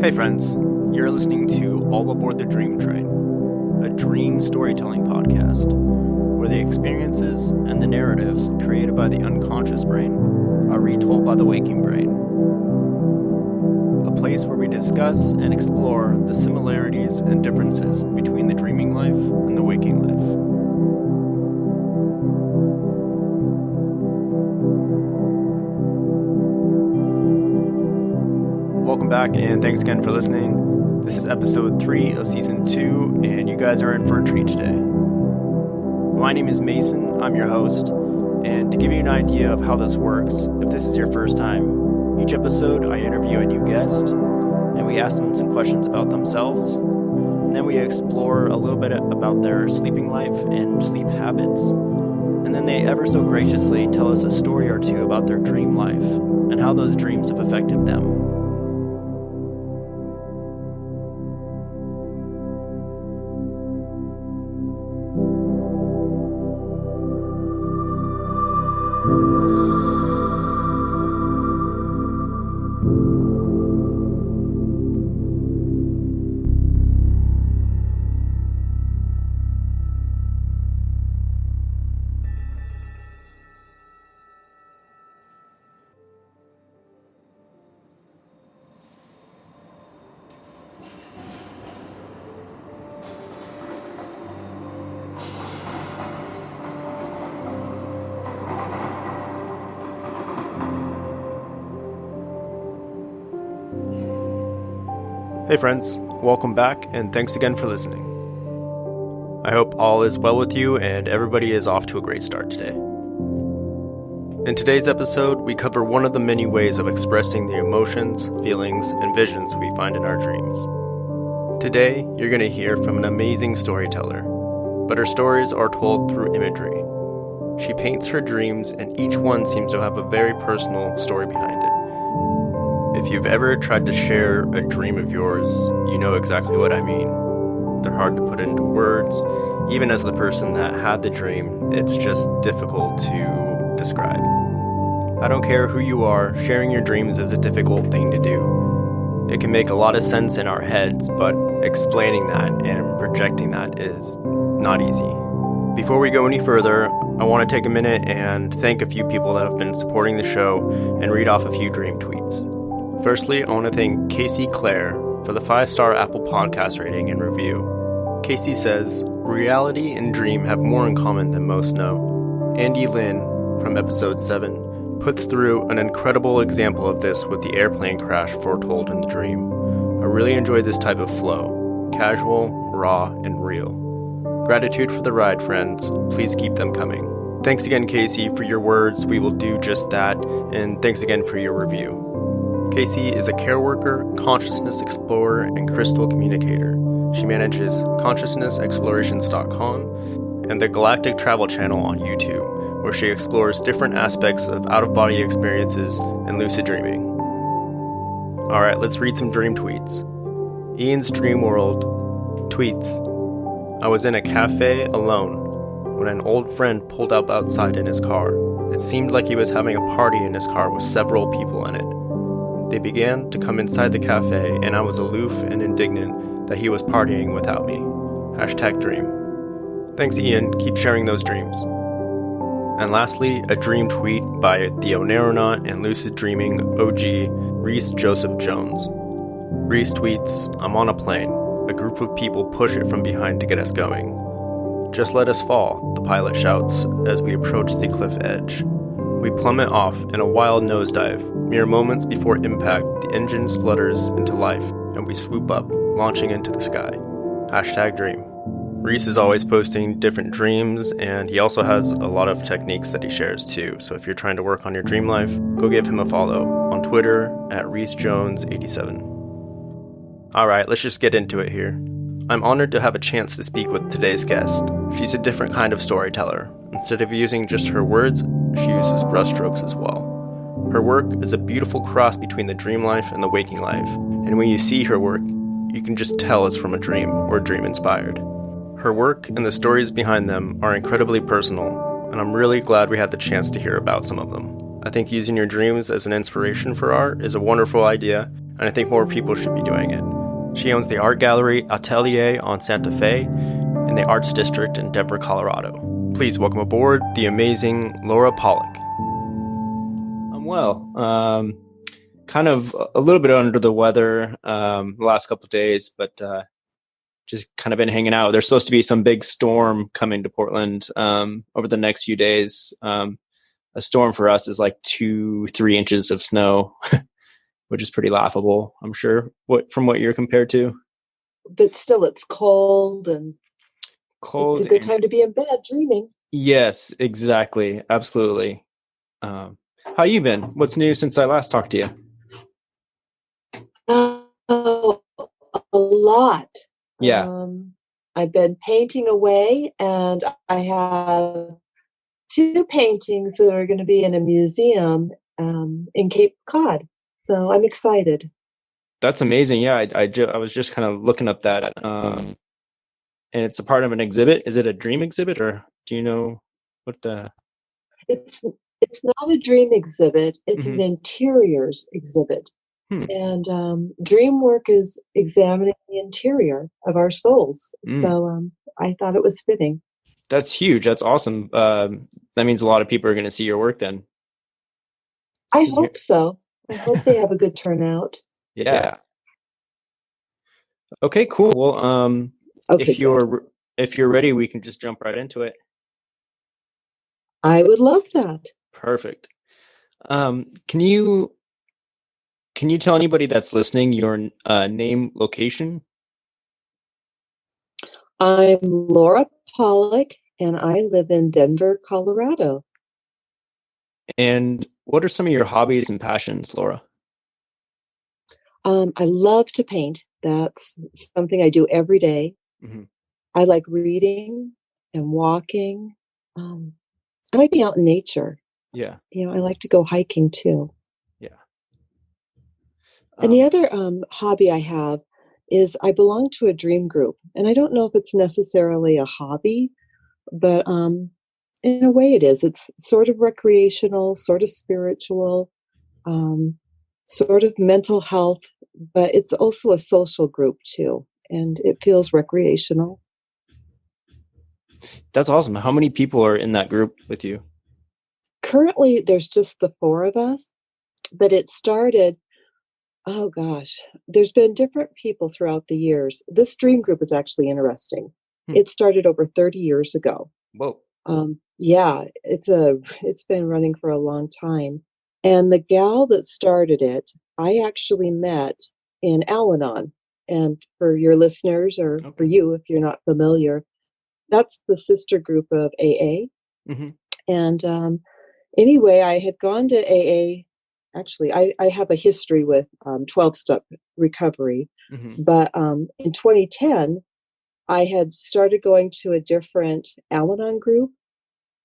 Hey friends, you're listening to All Aboard the Dream Train, a dream storytelling podcast where the experiences and the narratives created by the unconscious brain are retold by the waking brain. A place where we discuss and explore the similarities and differences between the dreaming life and the waking life. Welcome back, and thanks again for listening. This is episode 3 of season 2, and you guys are in for a treat today. My name is Mason, I'm your host, and to give you an idea of how this works, if this is your first time, each episode I interview a new guest, and we ask them some questions about themselves, and then we explore a little bit about their sleeping life and sleep habits, and then they ever so graciously tell us a story or two about their dream life and how those dreams have affected them. Hey friends, welcome back, and thanks again for listening. I hope all is well with you and everybody is off to a great start today. In today's episode, we cover one of the many ways of expressing the emotions, feelings, and visions we find in our dreams. Today, you're going to hear from an amazing storyteller, but her stories are told through imagery. She paints her dreams, and each one seems to have a very personal story behind it. If you've ever tried to share a dream of yours, you know exactly what I mean. They're hard to put into words. Even as the person that had the dream, it's just difficult to describe. I don't care who you are, sharing your dreams is a difficult thing to do. It can make a lot of sense in our heads, but explaining that and projecting that is not easy. Before we go any further, I want to take a minute and thank a few people that have been supporting the show and read off a few dream tweets. Firstly, I want to thank Casey Clare for the 5-star Apple Podcast rating and review. Casey says, reality and dream have more in common than most know. Andy Lynn, from episode 7, puts through an incredible example of this with the airplane crash foretold in the dream. I really enjoyed this type of flow, casual, raw, and real. Gratitude for the ride, friends. Please keep them coming. Thanks again, Casey, for your words. We will do just that, and thanks again for your review. Casey is a care worker, consciousness explorer, and crystal communicator. She manages consciousnessexplorations.com and the Galactic Travel Channel on YouTube, where she explores different aspects of out-of-body experiences and lucid dreaming. Alright, let's read some dream tweets. Ian's Dream World tweets, I was in a cafe alone when an old friend pulled up outside in his car. It seemed like he was having a party in his car with several people in it. They began to come inside the cafe, and I was aloof and indignant that he was partying without me. #dream. Thanks, Ian. Keep sharing those dreams. And lastly, a dream tweet by the Onaronaut and Lucid Dreaming OG, Reese Joseph Jones. Reese tweets, I'm on a plane. A group of people push it from behind to get us going. Just let us fall, the pilot shouts as we approach the cliff edge. We plummet off in a wild nosedive. Mere moments before impact, the engine splutters into life, and we swoop up, launching into the sky. #dream. Reese is always posting different dreams, and he also has a lot of techniques that he shares too. So if you're trying to work on your dream life, go give him a follow on Twitter at ReeseJones87. Alright, let's just get into it here. I'm honored to have a chance to speak with today's guest. She's a different kind of storyteller. Instead of using just her words, she uses brushstrokes as well. Her work is a beautiful cross between the dream life and the waking life, and when you see her work, you can just tell it's from a dream or dream inspired. Her work and the stories behind them are incredibly personal, and I'm really glad we had the chance to hear about some of them. I think using your dreams as an inspiration for art is a wonderful idea, and I think more people should be doing it. She owns the art gallery Atelier on Santa Fe in the Arts District in Denver, Colorado. Please welcome aboard the amazing Luara Pawlik. I'm well. Kind of a little bit under the weather the last couple of days, but just kind of been hanging out. There's supposed to be some big storm coming to Portland over the next few days. A storm for us is like 2-3 inches of snow, which is pretty laughable, I'm sure, from what you're compared to. But still, it's cold and it's a good time to be in bed dreaming. Yes, exactly. Absolutely. How you been? What's new since I last talked to you? Oh, a lot. Yeah. I've been painting away, and I have 2 paintings that are going to be in a museum in Cape Cod. So I'm excited. That's amazing. Yeah, I was just kind of looking up that, and it's a part of an exhibit. Is it a dream exhibit, or do you know what the? It's not a dream exhibit. It's an interiors exhibit. And dream work is examining the interior of our souls. So I thought it was fitting. That's huge. That's awesome. That means a lot of people are going to see your work then. I hope so. I hope they have a good turnout. Yeah. Okay, cool. Well, okay, if you're ready, we can just jump right into it. I would love that. Perfect. Can you tell anybody that's listening your name, location? I'm Luara Pawlik, and I live in Denver, Colorado. And what are some of your hobbies and passions, Luara? I love to paint. That's something I do every day. I like reading and walking. I like being out in nature. Yeah. I like to go hiking too. Yeah. And the other hobby I have is I belong to a dream group. And I don't know if it's necessarily a hobby, but in a way it is. It's sort of recreational, sort of spiritual, sort of mental health, but it's also a social group too. And it feels recreational. That's awesome. How many people are in that group with you? Currently, there's just the 4 of us, but it started, oh gosh, there's been different people throughout the years. This dream group is actually interesting. It started over 30 years ago. Whoa. Yeah, it's been running for a long time. And the gal that started it, I actually met in Al-Anon. And for your listeners, or for you, if you're not familiar, that's the sister group of AA. And anyway, I had gone to AA. Actually, I have a history with 12-step recovery. But in 2010, I had started going to a different Al-Anon group.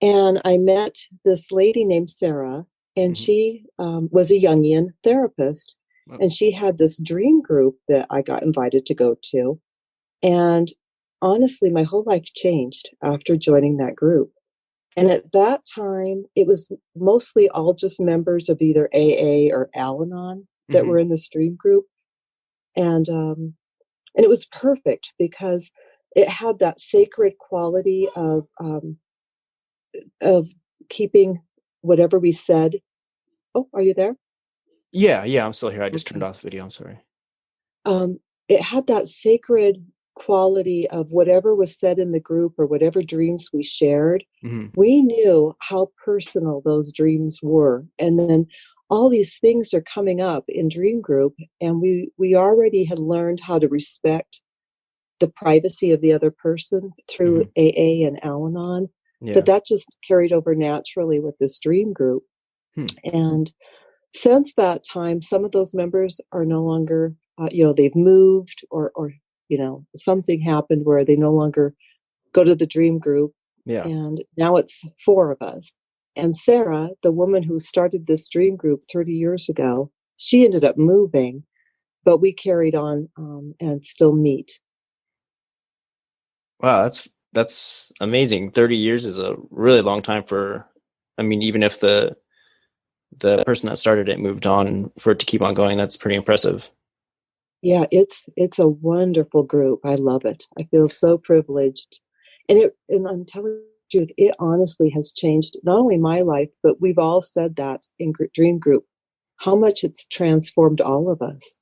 And I met this lady named Sarah, and she was a jungian therapist. And she had this dream group that I got invited to go to. And honestly, my whole life changed after joining that group. And at that time, it was mostly all just members of either AA or Al-Anon that were in this dream group. And it was perfect because it had that sacred quality of keeping whatever we said. Oh, are you there? Yeah, I'm still here. I just turned off the video. I'm sorry. It had that sacred quality of whatever was said in the group or whatever dreams we shared. We knew how personal those dreams were. And then all these things are coming up in dream group, and we already had learned how to respect the privacy of the other person through AA and Al-Anon. That just carried over naturally with this dream group. And since that time, some of those members are no longer, they've moved or something happened where they no longer go to the dream group. And now it's 4 of us. And Sarah, the woman who started this dream group 30 years ago, she ended up moving, but we carried on and still meet. Wow, that's amazing. 30 years is a really long time even if the person that started it moved on, for it to keep on going, that's pretty impressive. Yeah, it's a wonderful group. I love it. I feel so privileged. And I'm telling you the truth, it honestly has changed not only my life, but we've all said that in Dream Group, how much it's transformed all of us.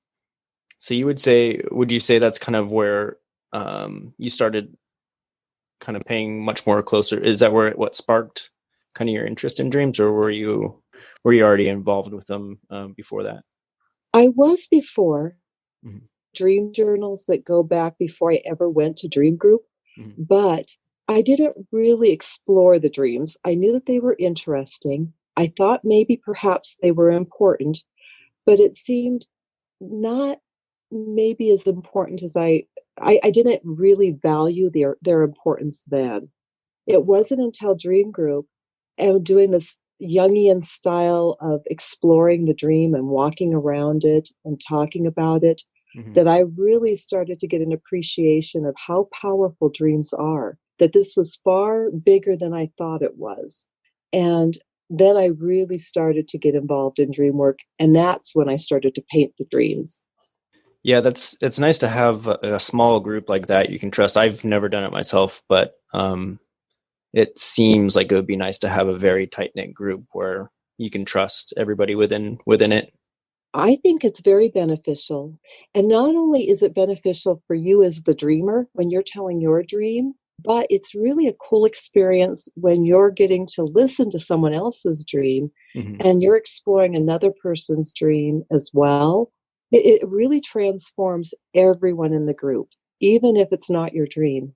So would you say that's kind of where you started kind of paying much more closer? Is that where what sparked kind of your interest in dreams, or were you already involved with them before that? I was before Hmm. dream journals that go back before I ever went to Dream Group, Hmm. but I didn't really explore the dreams. I knew that they were interesting. I thought maybe perhaps they were important, but it seemed not maybe as important as I didn't really value their importance then. It wasn't until Dream Group and doing this Jungian style of exploring the dream and walking around it and talking about it Hmm. that I really started to get an appreciation of how powerful dreams are, that this was far bigger than I thought it was. And then I really started to get involved in dream work. And that's when I started to paint the dreams. Yeah, it's nice to have a small group like that you can trust. I've never done it myself, but it seems like it would be nice to have a very tight knit group where you can trust everybody within it. I think it's very beneficial. And not only is it beneficial for you as the dreamer when you're telling your dream, but it's really a cool experience when you're getting to listen to someone else's dream Hmm. and you're exploring another person's dream as well. It really transforms everyone in the group, even if it's not your dream.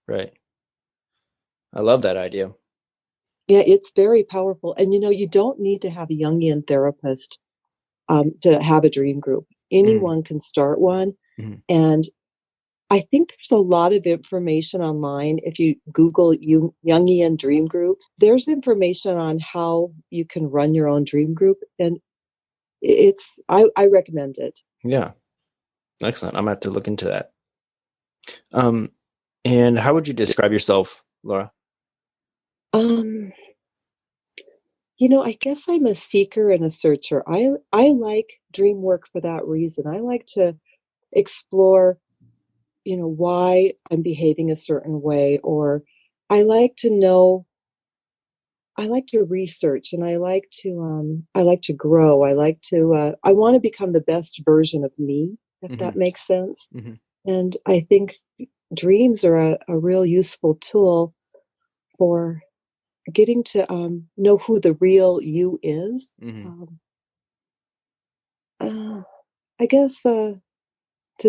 Right. I love that idea. Yeah, it's very powerful. And you don't need to have a Jungian therapist to have a dream group. Hmm. Anyone can start one. Hmm. And I think there's a lot of information online. If you Google Jungian dream groups, there's information on how you can run your own dream group. And I recommend it. Yeah, excellent. I'm gonna have to look into that. Um, and how would you describe yourself, Laura? Um, I guess I'm a seeker and a searcher. I like dream work for that reason. I like to explore why I'm behaving a certain way, or I like to know, I like to research, and I like to grow. I want to become the best version of me, if Hmm. that makes sense. Hmm. And I think dreams are a real useful tool for getting to know who the real you is. Hmm. Um, uh, I guess to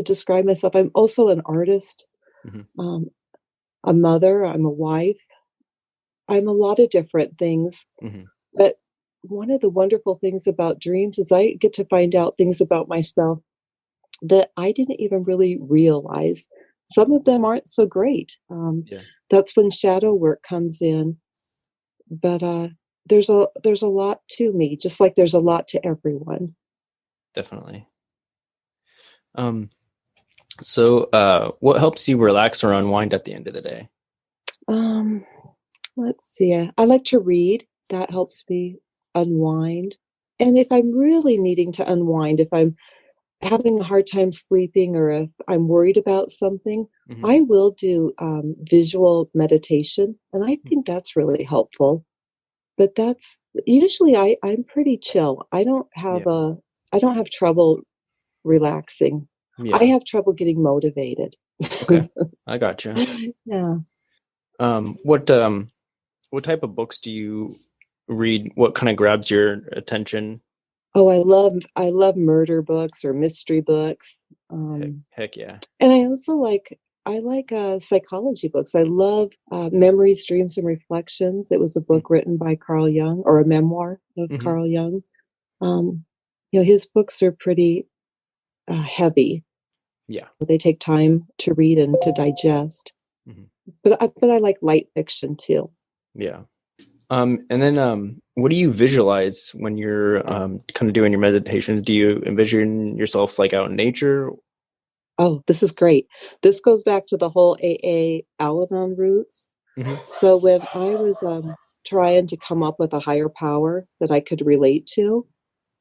describe myself, I'm also an artist, Hmm. um, a mother, I'm a wife, I'm a lot of different things. Hmm. But one of the wonderful things about dreams is I get to find out things about myself that I didn't even really realize. Some of them aren't so great. Yeah, That's when shadow work comes in. But there's a lot to me, just like there's a lot to everyone. definitely. Um, what helps you relax or unwind at the end of the day? Um, let's see. I like to read. That helps me unwind. And if I'm really needing to unwind, if I'm having a hard time sleeping or if I'm worried about something, Hmm. I will do visual meditation. And I think that's really helpful. But that's usually I'm pretty chill. Yeah, I don't have trouble relaxing. I yeah. have trouble getting motivated. Okay, I gotcha. Yeah. Um, what um, what type of books do you read? What kind of grabs your attention? Oh, I love murder books or mystery books. Um, Heck yeah. and I like psychology books. I love Memories, Dreams, and Reflections. It was a book written by Carl Jung, or a memoir of Mm-hmm. Carl Jung. Um, his books are pretty heavy. Yeah. They take time to read and to digest. Hmm. But I like light fiction too. Yeah. And then what do you visualize when you're kind of doing your meditation? Do you envision yourself like out in nature? Oh, this is great. This goes back to the whole AA Al-Anon roots. Hmm. So when I was trying to come up with a higher power that I could relate to,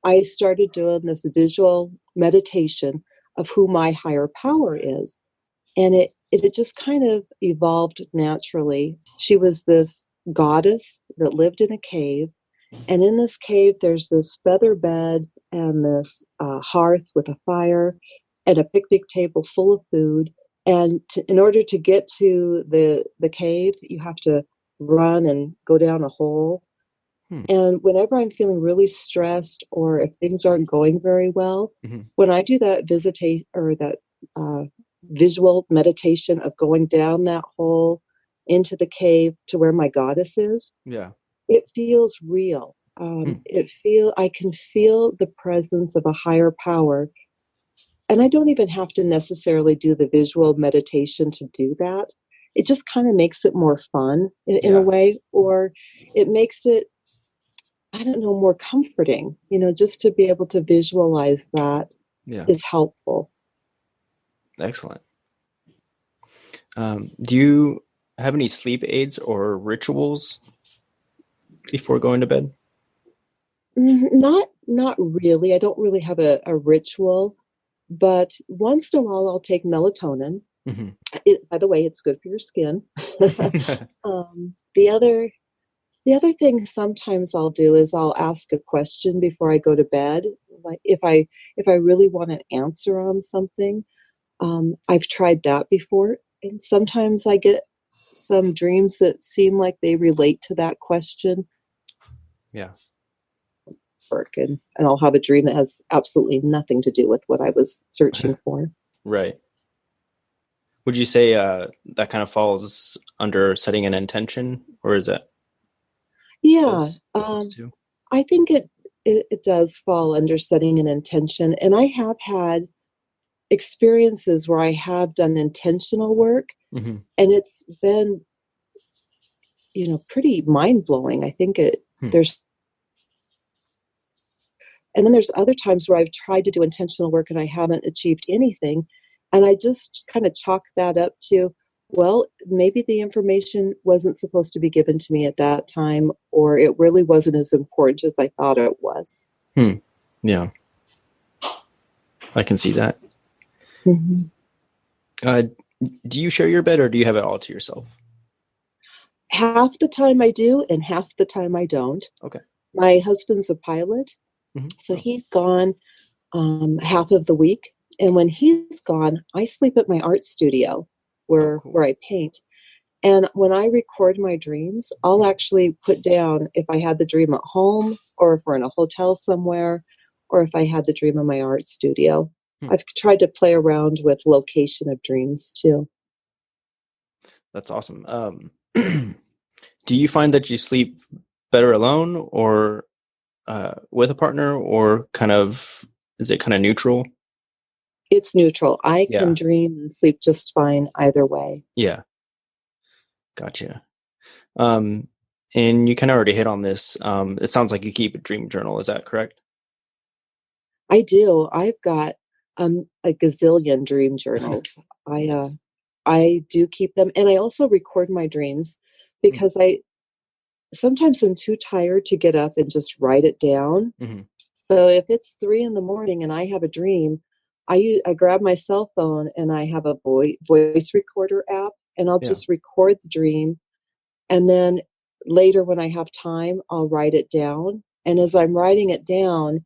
I started doing this visual meditation of who my higher power is. And it just kind of evolved naturally. She was this goddess that lived in a cave. And in this cave, there's this feather bed and this hearth with a fire and a picnic table full of food. And in order to get to the cave, you have to run and go down a hole. And whenever I'm feeling really stressed or if things aren't going very well, when I do that visual meditation of going down that hole into the cave to where my goddess is, it feels real. I can feel the presence of a higher power. And I don't even have to necessarily do the visual meditation to do that. It just kind of makes it more fun in a way, or it makes it, I don't know, more comforting, just to be able to visualize that is helpful. Excellent. Do you have any sleep aids or rituals before going to bed? Not really. I don't really have a ritual, but once in a while I'll take melatonin. By the way, it's good for your skin. The other thing sometimes I'll do is I'll ask a question before I go to bed. Like if I really want an answer on something, I've tried that before, and sometimes I get some dreams that seem like they relate to that question. And I'll have a dream that has absolutely nothing to do with what I was searching for. Right. Would you say that kind of falls under setting an intention, or is that? I think it does fall under setting an intention. And I have had experiences where I have done intentional work, and it's been, pretty mind-blowing. I think and then there's other times where I've tried to do intentional work and I haven't achieved anything. And I just kind of chalk that up to, well, maybe the information wasn't supposed to be given to me at that time, or it really wasn't as important as I thought it was. Yeah. I can see that. Do you share your bed, or do you have it all to yourself? Half the time I do, and half the time I don't. Okay. My husband's a pilot, so he's gone half of the week. And when he's gone, I sleep at my art studio where I paint. And when I record my dreams, I'll actually put down if I had the dream at home, or if we're in a hotel somewhere, or if I had the dream in my art studio. I've tried to play around with location of dreams too. That's awesome. Do you find that you sleep better alone, or with a partner, or is it kind of neutral? It's neutral. I can dream and sleep just fine either way. Yeah. Gotcha. And you kind of already hit on this. It sounds like you keep a dream journal. Is that correct? I do. I've got a gazillion dream journals. I do keep them, and I also record my dreams because sometimes I'm too tired to get up and just write it down. So if it's 3 a.m. and I have a dream, I grab my cell phone and I have a voice recorder app, and I'll just record the dream. And then later when I have time, I'll write it down. And as I'm writing it down,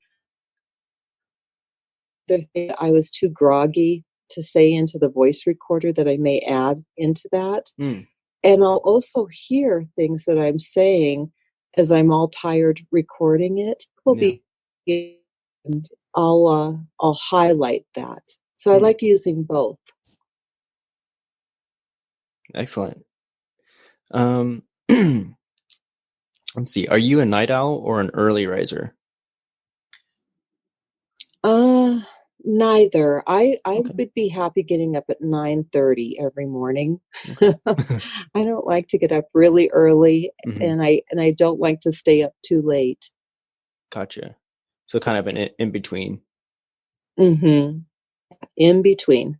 I was too groggy to say into the voice recorder that I may add into that. And I'll also hear things that I'm saying as I'm all tired recording it. And I'll highlight that. So I like using both. Excellent. Let's see. Are you a night owl or an early riser? Neither. I would be happy getting up at 9:30 every morning. I don't like to get up really early, and I don't like to stay up too late. Gotcha. So kind of an in between. In between.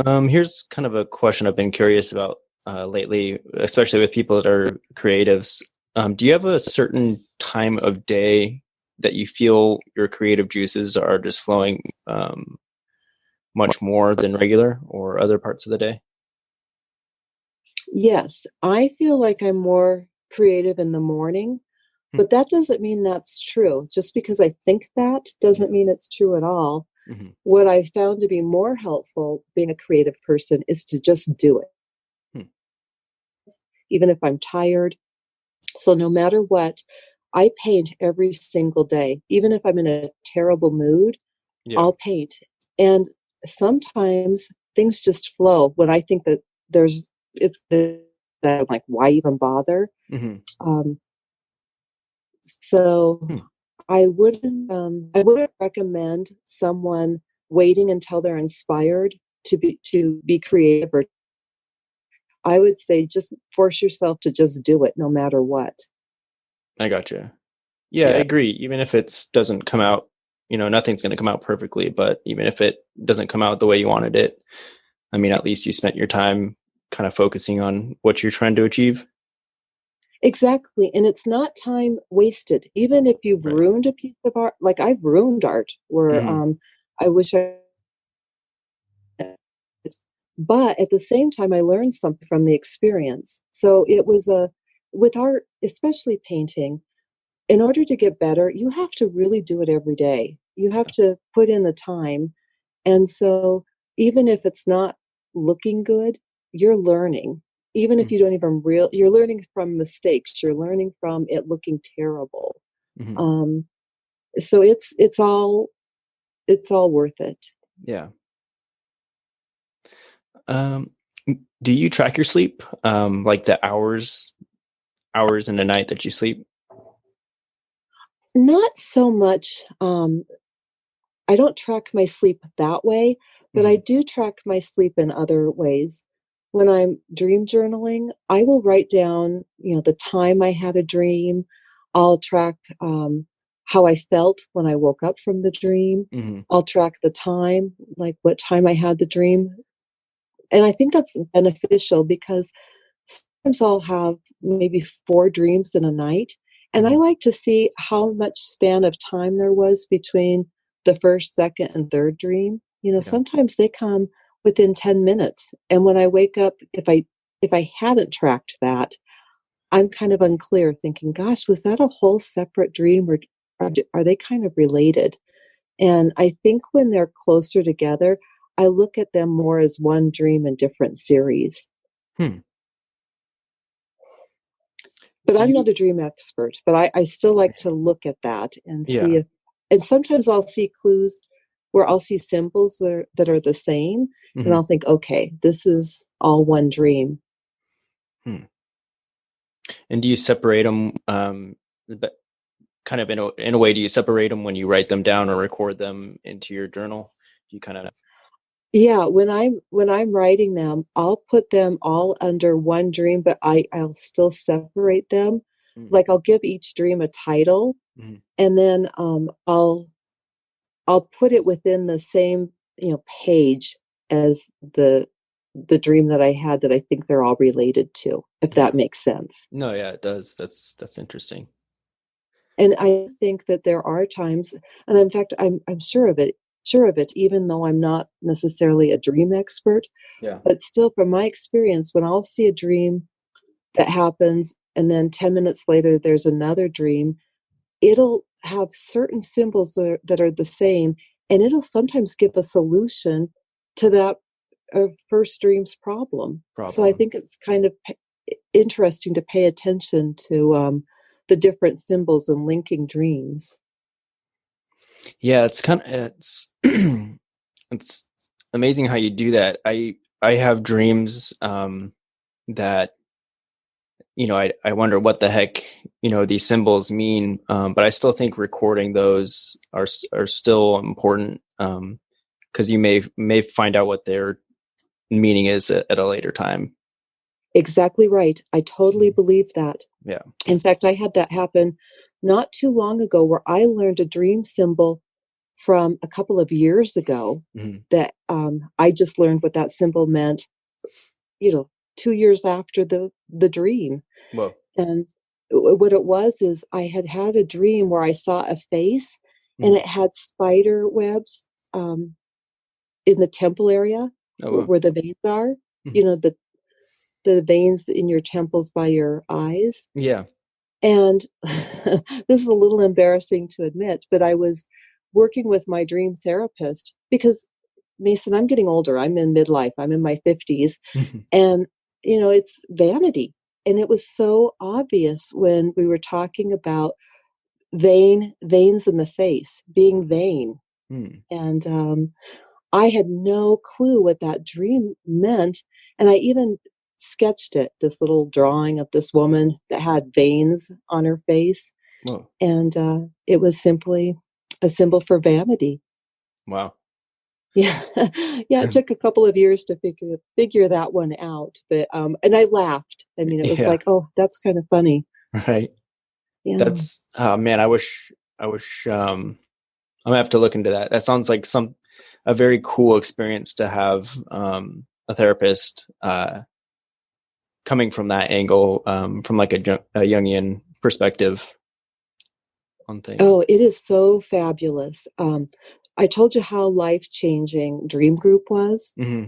Here's kind of a question I've been curious about lately, especially with people that are creatives. Do you have a certain time of day that you feel your creative juices are just flowing much more than regular or other parts of the day? Yes, I feel like I'm more creative in the morning, Hmm. but that doesn't mean that's true. Just because I think that doesn't Yeah. mean it's true at all. Hmm. What I found to be more helpful being a creative person is to just do it, Hmm. even if I'm tired. So no matter what, I paint every single day. Even if I'm in a terrible mood, Yeah. I'll paint. And sometimes things just flow when I think that there's it's good, that I'm like, why even bother? Hmm. Um, so Hmm. I wouldn't recommend someone waiting until they're inspired to be creative, or I would say just force yourself to just do it no matter what. I gotcha. Yeah, I agree. Even if it doesn't come out, nothing's going to come out perfectly, but even if it doesn't come out the way you wanted it, I mean, at least you spent your time kind of focusing on what you're trying to achieve. Exactly. And it's not time wasted. Even if you've Right. ruined a piece of art, like I've ruined art where Hmm. I wish I, but at the same time, I learned something from the experience. So it was with art, especially painting, in order to get better, you have to really do it every day. You have to put in the time. And so even if it's not looking good, you're learning. Even if you don't even you're learning from mistakes. You're learning from it looking terrible. Hmm. Um, so it's all worth it. Yeah. Um, do you track your sleep? Like the hours in a night that you sleep? Not so much. I don't track my sleep that way, but I Hmm. do track my sleep in other ways. When I'm dream journaling, I will write down, the time I had a dream. I'll track how I felt when I woke up from the dream. Hmm. I'll track the time, like what time I had the dream. And I think that's beneficial because sometimes I'll have maybe 4 dreams in a night. And I Hmm. like to see how much span of time there was between the first, second, and third dream. Yeah. Sometimes they come within 10 minutes. And when I wake up, if I hadn't tracked that, I'm kind of unclear, thinking, gosh, was that a whole separate dream, or are they kind of related? And I think when they're closer together, I look at them more as one dream in different series. Hmm. But Do I'm you? not a dream expert, but I still like to look at that and see Yeah. if, and sometimes I'll see clues where I'll see symbols that are the same, and Hmm. I'll think, okay, this is all one dream. Hmm. And do you separate them? But kind of in a way, do you separate them when you write them down or record them into your journal? Do you kind of? Yeah, when I'm writing them, I'll put them all under one dream, but I'll still separate them. Like I'll give each dream a title, Mm-hmm. and then I'll put it within the same, page as the dream that I had, that I think they're all related to, if Yeah. that makes sense. No, yeah, it does. That's interesting. And I think that there are times, and in fact, I'm sure of it, even though I'm not necessarily a dream expert, Yeah. but still, from my experience, when I'll see a dream that happens, and then 10 minutes later there's another dream, it'll have certain symbols that are the same, and it'll sometimes give a solution to that first dream's problem. So I Problem. think it's kind of interesting to pay attention to the different symbols and linking dreams. Yeah, it's it's amazing how you do that. I have dreams that I wonder what the heck these symbols mean, but I still think recording those are still important, because you may find out what their meaning is at a later time. Exactly right. I totally believe that. Yeah. In fact, I had that happen not too long ago, where I learned a dream symbol from a couple of years ago, Hmm. that I just learned what that symbol meant, you know, 2 years after the dream. Whoa. And what it was is, I had had a dream where I saw a face, and Mhm. it had spider webs um, in the temple area Oh, wow. where the veins are, Mhm. you know, the veins in your temples by your eyes. Yeah. And this is a little embarrassing to admit, but I was working with my dream therapist because, Mason, I'm getting older. I'm in midlife. I'm in my 50s. And, it's vanity. And it was so obvious when we were talking about veins in the face, being vain. Hmm. And I had no clue what that dream meant. And I even sketched it, this little drawing of this woman that had veins on her face. Whoa. And it was simply a symbol for vanity. Wow. Yeah. Yeah, it took a couple of years to figure that one out. But and I laughed. I mean, it was Yeah. like, oh, that's kind of funny. Right. Yeah. That's, oh man, I wish, I'm gonna have to look into that. That sounds like a very cool experience to have, a therapist, coming from that angle, from like a Jungian perspective on things. Oh, it is so fabulous. I told you how life-changing Dream Group was. Hmm.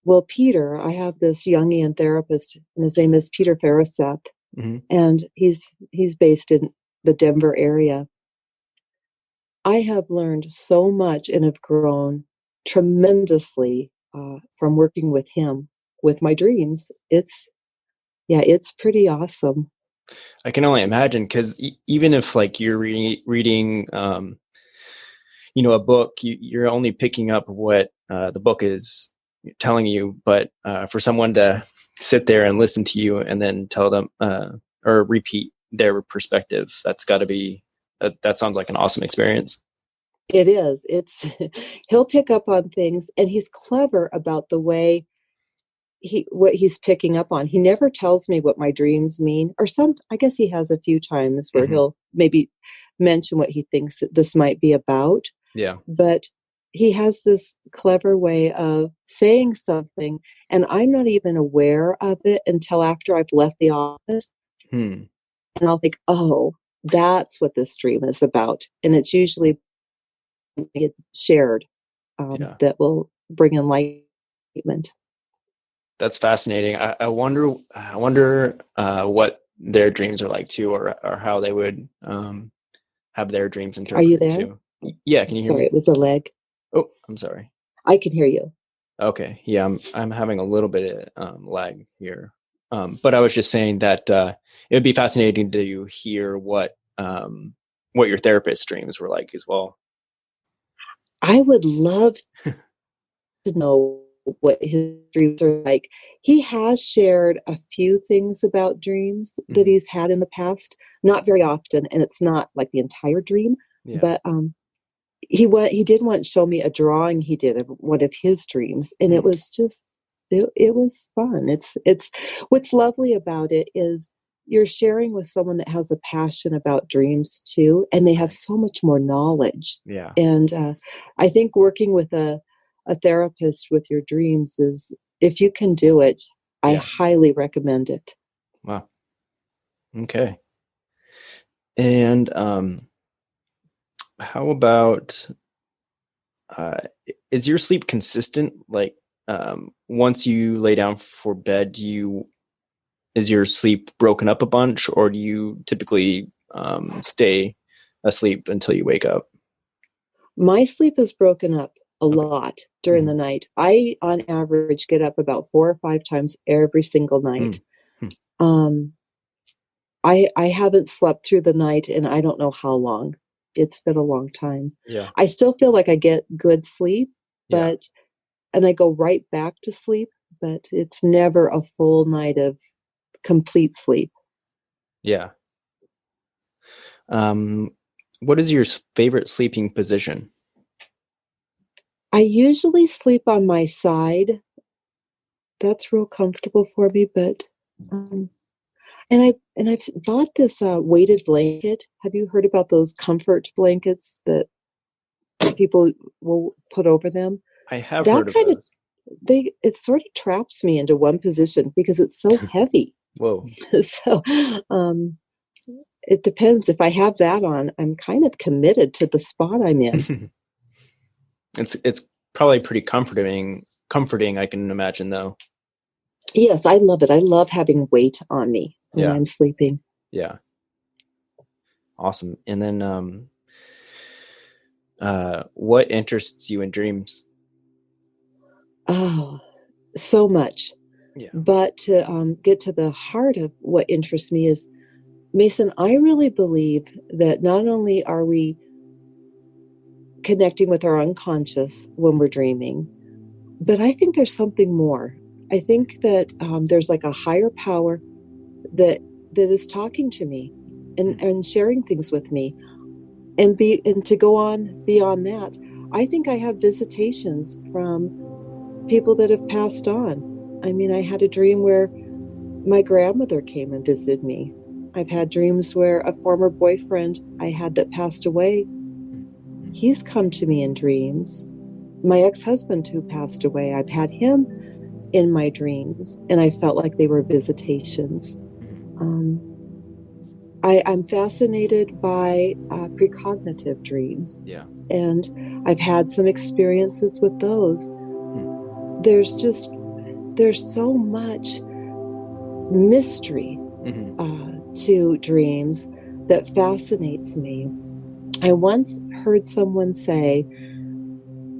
Well, Peter, I have this Jungian therapist, and his name is Peter Farasek, Hmm. and he's based in the Denver area. I have learned so much and have grown tremendously from working with him with my dreams. It's pretty awesome. I can only imagine because even if like you're reading, a book, you're only picking up what the book is telling you. But for someone to sit there and listen to you and then tell them or repeat their perspective, that's got to be that sounds like an awesome experience. It is. It's he'll pick up on things, and he's clever about the way what he's picking up on. He never tells me what my dreams mean, or I guess he has a few times where Hmm. he'll maybe mention what he thinks that this might be about, Yeah. but he has this clever way of saying something, and I'm not even aware of it until after I've left the office, Hmm. and I'll think, oh, that's what this dream is about. And it's usually it's shared Yeah. that will bring enlightenment. That's fascinating. I wonder what their dreams are like too, or how they would have their dreams Are you interpreted there? too. Yeah, can you hear Sorry, me? it was a leg. Oh, I'm sorry. I can hear you. Okay, yeah, I'm having a little bit of lag here, but I was just saying that it would be fascinating to hear what your therapist's dreams were like as well. I would love to know what his dreams are like. He has shared a few things about dreams that Hmm. he's had in the past, not very often, and it's not like the entire dream, Yeah. but he did once show me a drawing he did of one of his dreams, and it Hmm. was just it was fun. It's what's lovely about it is you're sharing with someone that has a passion about dreams too, and they have Right. so much more knowledge. Yeah. And I think working with a therapist with your dreams is, if you can do it, I Yeah. highly recommend it. Wow. Okay. And how about uh, is your sleep consistent? Like, once you lay down for bed, is your sleep broken up a bunch, or do you typically stay asleep until you wake up? My sleep is broken up a Okay. lot during Hmm. the night. I, on average, get up about 4 or 5 times every single night. Mm. Hmm. Um, I haven't slept through the night and I don't know how long. It's been a long time. Yeah. I still feel like I get good sleep, Yeah. but and I go right back to sleep, but it's never a full night of complete sleep. Yeah. Um, what is your favorite sleeping position? I usually sleep on my side. That's real comfortable for me, but um, I've bought this weighted blanket. Have you heard about those comfort blankets that people will put over them? I have That heard of kind of those. it sort of traps me into one position because it's so heavy. Whoa. So um, it depends. If I have that on, I'm kind of committed to the spot I'm in. It's probably pretty comforting, I can imagine, though. Yes, I love it. I love having weight on me when Yeah. I'm sleeping. Yeah. Awesome. And then what interests you in dreams? Oh, so much. Yeah. But to get to the heart of what interests me is, Mason, I really believe that not only are we connecting with our unconscious when we're dreaming, but I think there's something more. I think that there's like a higher power that is talking to me and sharing things with me, and to go on beyond that. I think I have visitations from people that have passed on. I mean, I had a dream where my grandmother came and visited me. I've had dreams where a former boyfriend I had that passed away, he's come to me in dreams. My ex-husband who passed away, I've had him in my dreams, and I felt like they were visitations. I'm fascinated by precognitive dreams. Yeah. And I've had some experiences with those. There's so much mystery to dreams that fascinates me. I once heard someone say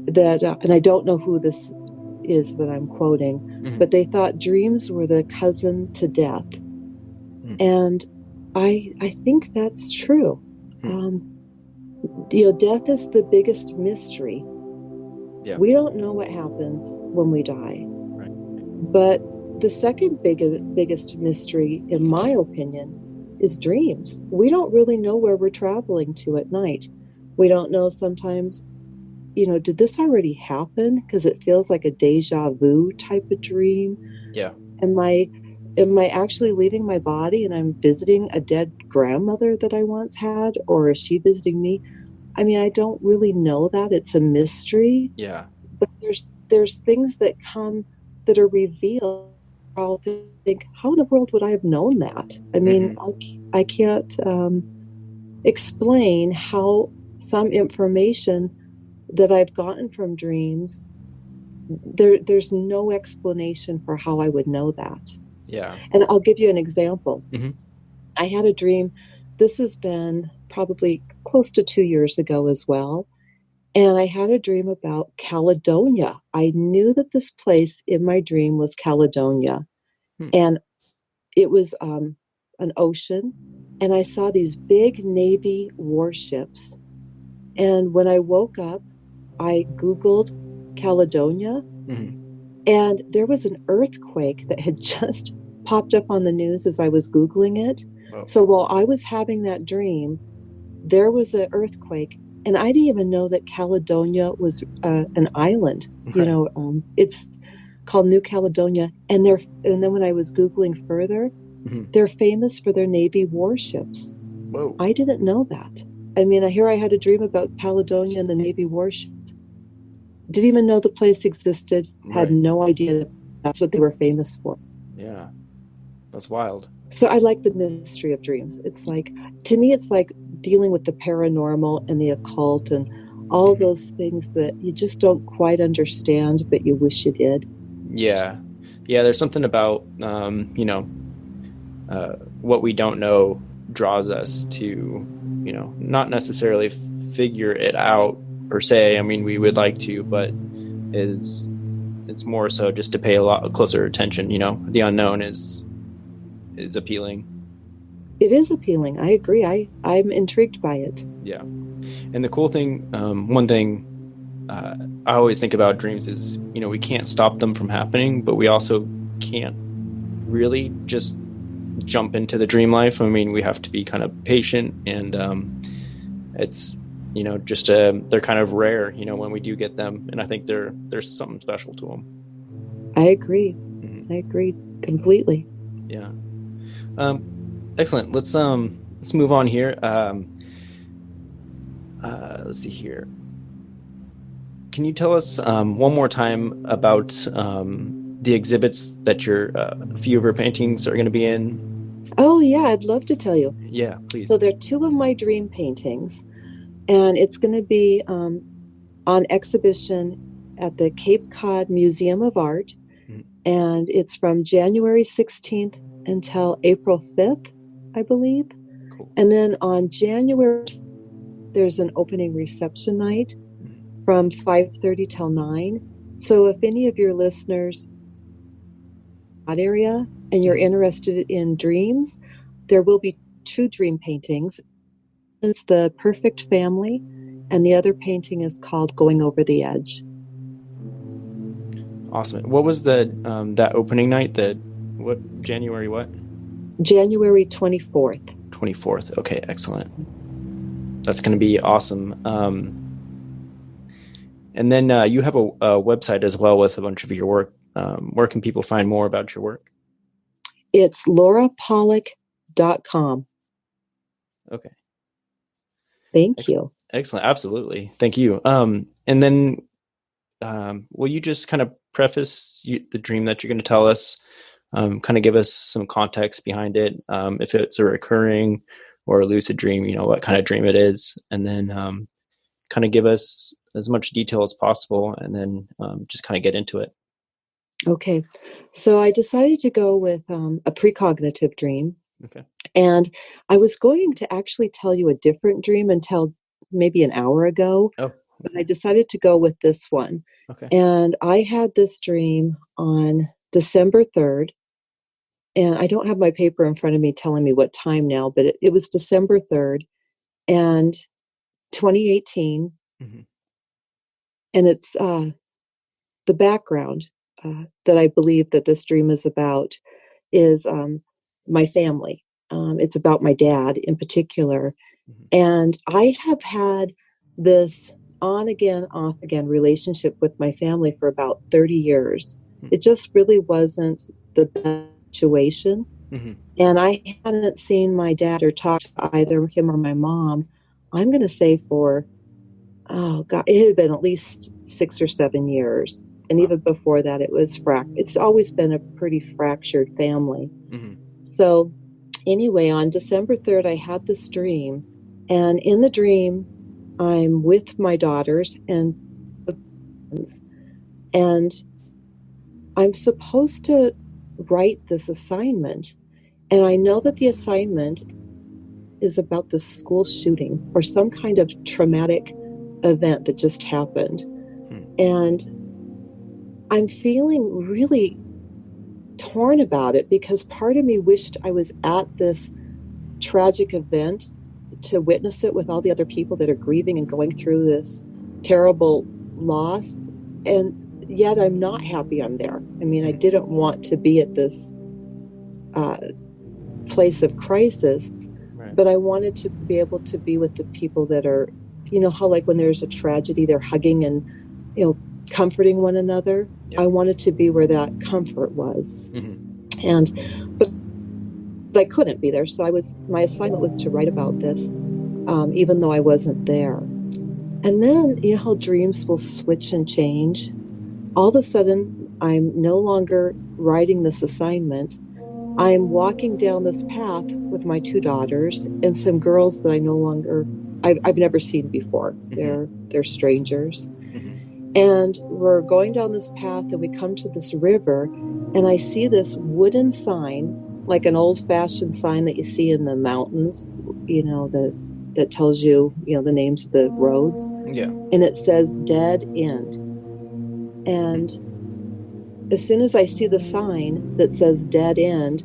that, and I don't know who this is that I'm quoting, but they thought dreams were the cousin to death. And I think that's true. Death is the biggest mystery. Yeah. We don't know what happens when we die. Right. But the second biggest mystery, in my opinion, is dreams. We don't really know where we're traveling to at night. We don't know sometimes, did this already happen? Because it feels like a deja vu type of dream. Yeah. Am I actually leaving my body and I'm visiting a dead grandmother that I once had, or is she visiting me? I mean, I don't really know that. It's a mystery. Yeah. But there's things that come that are revealed. I'll think, how in the world would I have known that? I mean, I can't explain how some information that I've gotten from dreams, there's no explanation for how I would know that. Yeah. And I'll give you an example. I had a dream. This has been probably close to 2 years ago as well. And I had a dream about Caledonia. I knew that this place in my dream was Caledonia. And it was an ocean. And I saw these big Navy warships. And when I woke up, I Googled Caledonia. And there was an earthquake that had just popped up on the news as I was Googling it. Wow. So while I was having that dream, there was an earthquake. And I didn't even know that Caledonia was an island. Right. It's called New Caledonia. And then when I was Googling further, they're famous for their Navy warships. Whoa. I didn't know that. I mean, I had a dream about Caledonia and the Navy warships. Didn't even know the place existed. Had no idea that's what they were famous for. Yeah. That's wild. So I like the mystery of dreams. It's like, to me, it's like dealing with the paranormal and the occult and all those things that you just don't quite understand, but you wish you did. Yeah. Yeah. There's something about, what we don't know draws us to, not necessarily figure it out per se. I mean, we would like to, but it's more so just to pay a lot closer attention. The unknown is appealing. It is appealing. I agree. I'm intrigued by it. Yeah. And the cool thing, one thing I always think about dreams is, we can't stop them from happening, but we also can't really just jump into the dream life. I mean, we have to be kind of patient, and it's, they're kind of rare, when we do get them. And I think there's something special to them. I agree. I agree completely. Yeah. Excellent. Let's move on here. Let's see here. Can you tell us one more time about the exhibits that a few of your paintings are going to be in? Oh, yeah, I'd love to tell you. Yeah, please. So there are two of my dream paintings, and it's going to be on exhibition at the Cape Cod Museum of Art, Mhm. and it's from January 16th until April 5th, I believe. Cool. And then on January, there's an opening reception night Mhm. from 5:30 till 9. So if any of your listeners that area and you're Mhm. interested in dreams, there will be 2 dream paintings. It's The Perfect Family, and the other painting is called Going Over the Edge. Awesome. What was the that opening night? January what? January 24th. 24th. Okay, excellent. That's going to be awesome. And then you have a website as well with a bunch of your work. Where can people find more about your work? It's laurapawlik.com. Okay. Thank you. Excellent. Absolutely. Thank you. And then will you just kind of preface the dream that you're going to tell us? Kind of give us some context behind it. If it's a recurring or a lucid dream, what kind of dream it is, and then kind of give us as much detail as possible, and then just kind of get into it. Okay. So I decided to go with a precognitive dream. Okay. And I was going to actually tell you a different dream until maybe an hour ago, Oh, but I decided to go with this one. okay. And I had this dream on December 3rd. And I don't have my paper in front of me telling me what time now, but it was December 3rd and 2018. Mhm. And it's the background that I believe that this dream is about is my family. It's about my dad in particular. Mhm. And I have had this on again, off again relationship with my family for about 30 years. Mhm. It just really wasn't the best situation. Mhm. And I hadn't seen my dad or talked to either him or my mom, I'm going to say for, oh God, it had been at least 6 or 7 years. And Wow. even before that, it's always been a pretty fractured family. Mhm. So anyway, on December 3rd, I had this dream. And in the dream, I'm with my daughters and I'm supposed to write this assignment. And I know that the assignment is about the school shooting or some kind of traumatic event that just happened. Hmm. And I'm feeling really torn about it because part of me wished I was at this tragic event to witness it with all the other people that are grieving and going through this terrible loss. And yet I'm not happy I'm there. I mean, I didn't want to be at this place of crisis, Right. but I wanted to be able to be with the people that are, how like when there's a tragedy, they're hugging and, comforting one another. Yeah. I wanted to be where that comfort was. Mhm. But I couldn't be there. So my assignment was to write about this, even though I wasn't there. And then, how dreams will switch and change. All of a sudden, I'm no longer writing this assignment. I'm walking down this path with my 2 daughters and some girls that I've never seen before. Mhm. They're strangers. Mhm. And we're going down this path and we come to this river and I see this wooden sign, like an old fashioned sign that you see in the mountains, that tells you, the names of the roads. Yeah. And it says dead end. And as soon as I see the sign that says dead end,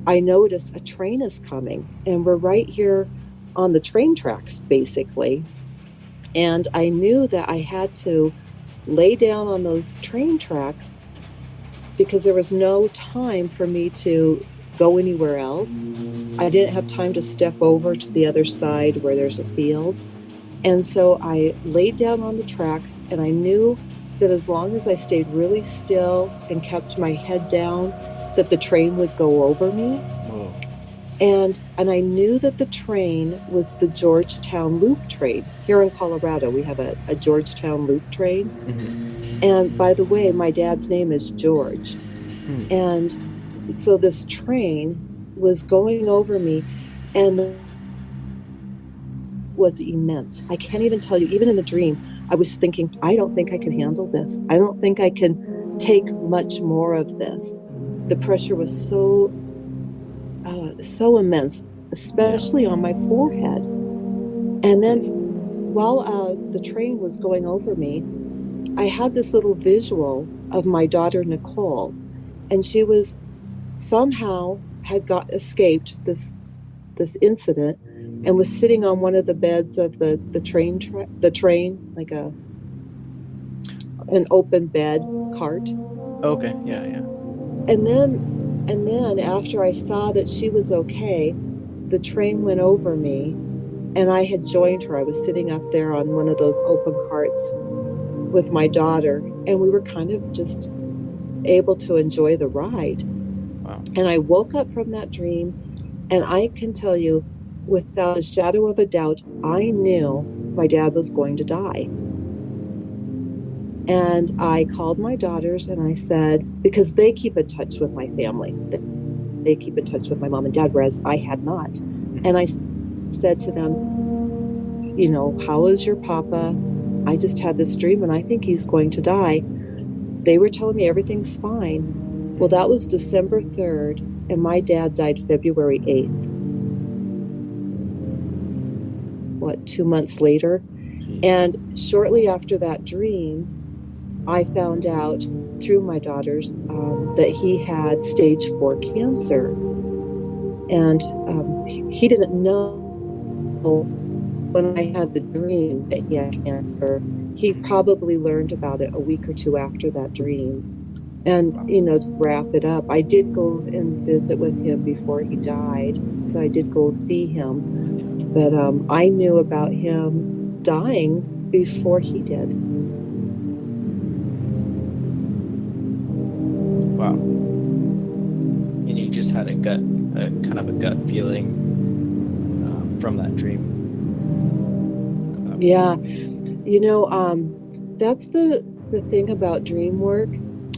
I notice a train is coming and we're right here on the train tracks, basically. And I knew that I had to lay down on those train tracks because there was no time for me to go anywhere else. I didn't have time to step over to the other side where there's a field. And so I laid down on the tracks and I knew that as long as I stayed really still and kept my head down, that the train would go over me. Whoa. And I knew that the train was the Georgetown Loop train. Here in Colorado, we have a Georgetown Loop train. Mhm. And by the way, my dad's name is George. Hmm. And so this train was going over me and was immense. I can't even tell you, even in the dream, I was thinking, I don't think I can handle this. I don't think I can take much more of this. The pressure was so immense, especially on my forehead. And then while the train was going over me, I had this little visual of my daughter, Nicole, and she was somehow had got escaped this incident and was sitting on one of the beds of the train, like an open bed cart. Okay. Yeah. Yeah. And then after I saw that she was okay, the train went over me and I had joined her. I was sitting up there on one of those open carts with my daughter, and we were kind of just able to enjoy the ride. Wow. And I woke up from that dream, and I can tell you without a shadow of a doubt, I knew my dad was going to die. And I called my daughters and I said, because they keep in touch with my family, they keep in touch with my mom and dad, whereas I had not. And I said to them, how is your papa? I just had this dream and I think he's going to die. They were telling me everything's fine. Well, that was December 3rd, and my dad died February 8th. 2 months later? And shortly after that dream, I found out through my daughters that he had stage 4 cancer. And he didn't know when I had the dream that he had cancer. He probably learned about it a week or two after that dream. And, to wrap it up, I did go and visit with him before he died. So I did go see him. But I knew about him dying before he did. Wow. And you just had a kind of a gut feeling from that dream. Yeah. That's the thing about dream work,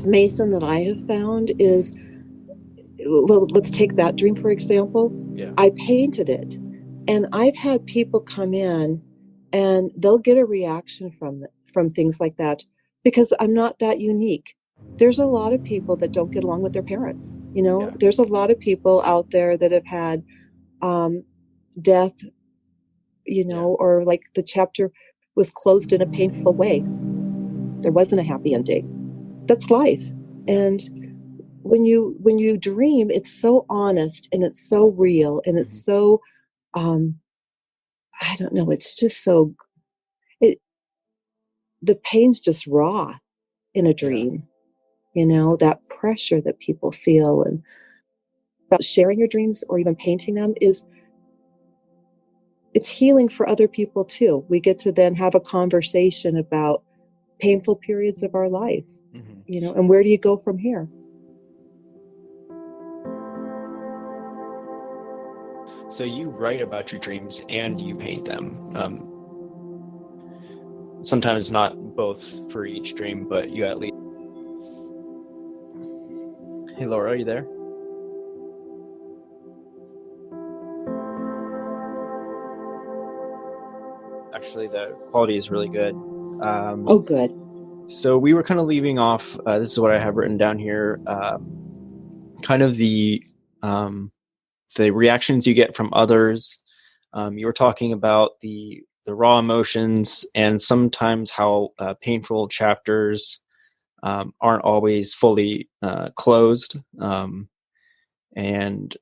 Mason, that I have found is, well, let's take that dream, for example. Yeah. I painted it, and I've had people come in and they'll get a reaction from things like that because I'm not that unique. There's a lot of people that don't get along with their parents. Yeah. There's a lot of people out there that have had death, or like the chapter was closed in a painful way. There wasn't a happy ending. That's life. And when you dream, it's so honest and it's so real and it's so I don't know, it's just so the pain's just raw in a dream. That pressure that people feel, and about sharing your dreams or even painting them it's healing for other people too. We get to then have a conversation about painful periods of our life, and where do you go from here? So you write about your dreams and you paint them. Sometimes not both for each dream, but you at least. Hey, Laura, are you there? Actually, the quality is really good. Oh, good. So we were kind of leaving off. This is what I have written down here. Kind of the reactions you get from others. You were talking about the raw emotions and sometimes how painful chapters aren't always fully closed. And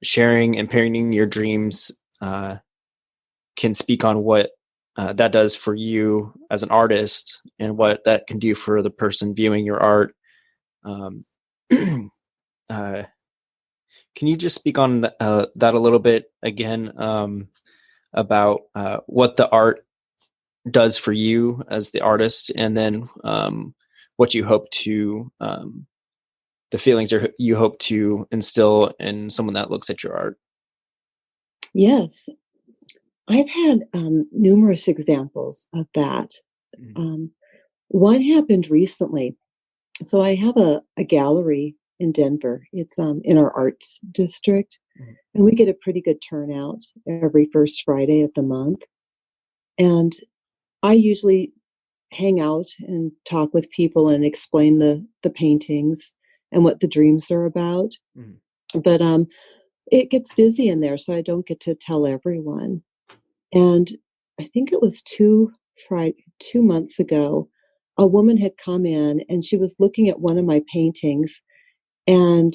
sharing and painting your dreams can speak on what that does for you as an artist and what that can do for the person viewing your art. Can you just speak on that a little bit again, about what the art does for you as the artist, and then what you hope to, the feelings you hope to instill in someone that looks at your art? Yes. I've had numerous examples of that. One happened recently. So I have a gallery in Denver. It's in our arts district, and we get a pretty good turnout every first Friday of the month. And I usually hang out and talk with people and explain the paintings and what the dreams are about. But it gets busy in there, so I don't get to tell everyone. And I think it was 2 months ago, a woman had come in and she was looking at one of my paintings, and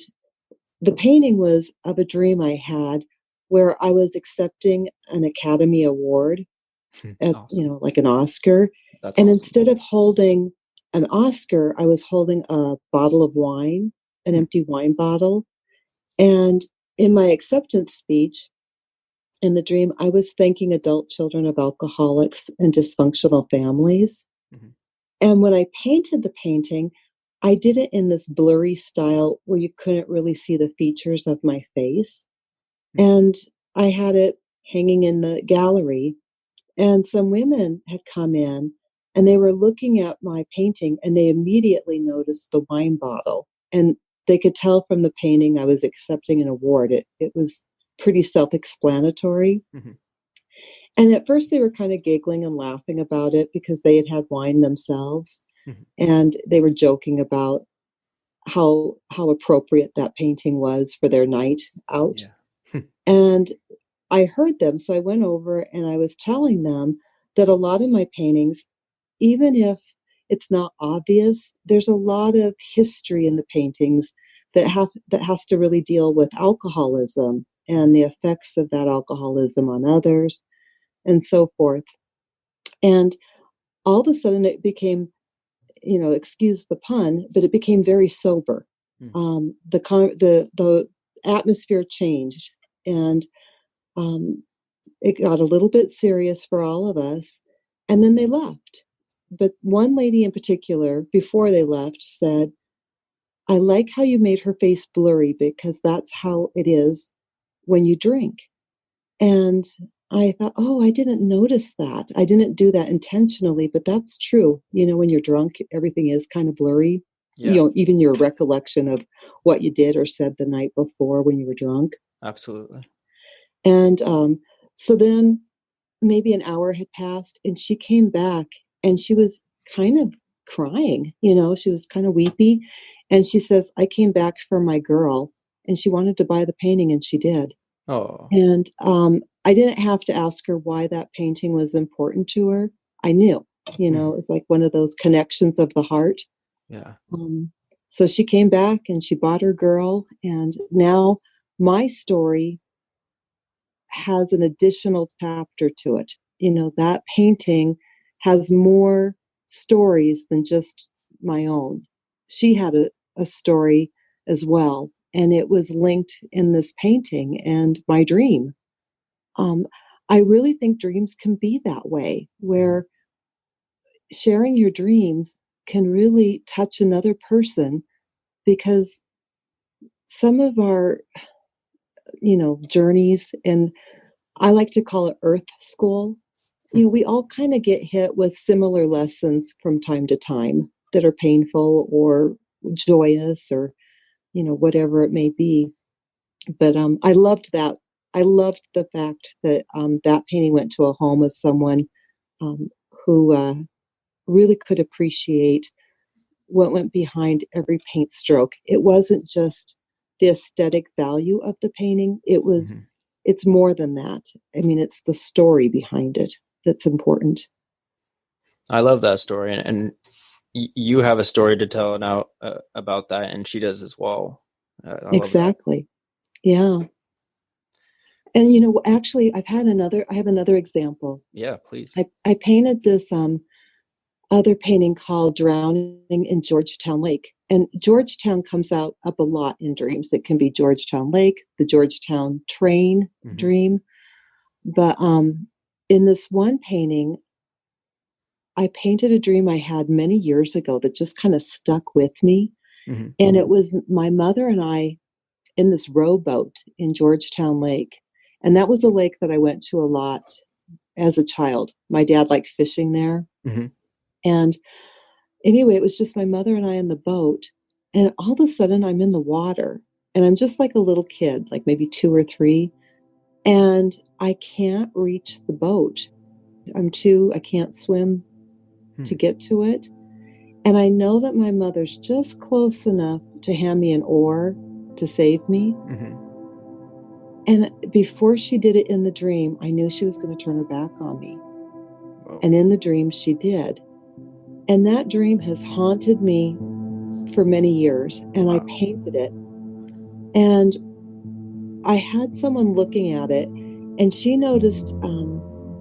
the painting was of a dream I had where I was accepting an Academy Award at, Awesome. like an Oscar. That's And awesome. instead of holding an Oscar, I was holding a bottle of wine, an empty wine bottle. And in my acceptance speech in the dream, I was thanking adult children of alcoholics and dysfunctional families. And when I painted the painting, I did it in this blurry style where you couldn't really see the features of my face. And I had it hanging in the gallery. And some women had come in and they were looking at my painting and they immediately noticed the wine bottle. And they could tell from the painting I was accepting an award. It was pretty self-explanatory. And at first they were kind of giggling and laughing about it because they had had wine themselves. And they were joking about how appropriate that painting was for their night out. And I heard them, so I went over and I was telling them that a lot of my paintings, even if it's not obvious, there's a lot of history in the paintings that has to really deal with alcoholism and the effects of that alcoholism on others and so forth. And all of a sudden it became, excuse the pun, but it became very sober. The atmosphere changed, and it got a little bit serious for all of us, and then they left. But one lady in particular, before they left, said, "I like how you made her face blurry because that's how it is when you drink." And I thought, oh, I didn't notice that. I didn't do that intentionally, but that's true. When you're drunk, everything is kind of blurry. Even your recollection of what you did or said the night before when you were drunk. Absolutely. And so then maybe an hour had passed and she came back and she was kind of crying, she was kind of weepy. And she says, "I came back for my girl," and she wanted to buy the painting and she did. Oh. And I didn't have to ask her why that painting was important to her. I knew, it's like one of those connections of the heart. Yeah. So she came back and she bought her girl. And now my story has an additional chapter to it. That painting has more stories than just my own. She had a story as well, and it was linked in this painting and my dream. I really think dreams can be that way, where sharing your dreams can really touch another person, because some of our, journeys, and I like to call it Earth School. We all kind of get hit with similar lessons from time to time that are painful or joyous or, whatever it may be. But I loved that. I loved the fact that that painting went to a home of someone who really could appreciate what went behind every paint stroke. It wasn't just the aesthetic value of the painting. It's more than that. I mean, it's the story behind it that's important. I love that story, and you have a story to tell now about that, and she does as well. I love that. Exactly. Yeah. And actually, I have another example. Yeah, please. I painted this other painting called "Drowning in Georgetown Lake." And Georgetown comes up a lot in dreams. It can be Georgetown Lake, the Georgetown train dream. But in this one painting, I painted a dream I had many years ago that just kind of stuck with me. And it was my mother and I in this rowboat in Georgetown Lake. And that was a lake that I went to a lot as a child. My dad liked fishing there. And anyway, it was just my mother and I in the boat. And all of a sudden, I'm in the water. And I'm just like a little kid, like maybe 2 or 3. And I can't reach the boat I can't swim to get to it. And I know that my mother's just close enough to hand me an oar to save me. And before she did it in the dream, I knew she was going to turn her back on me. Whoa. And in the dream, she did. And that dream has haunted me for many years. And I painted it. And I had someone looking at it, and she noticed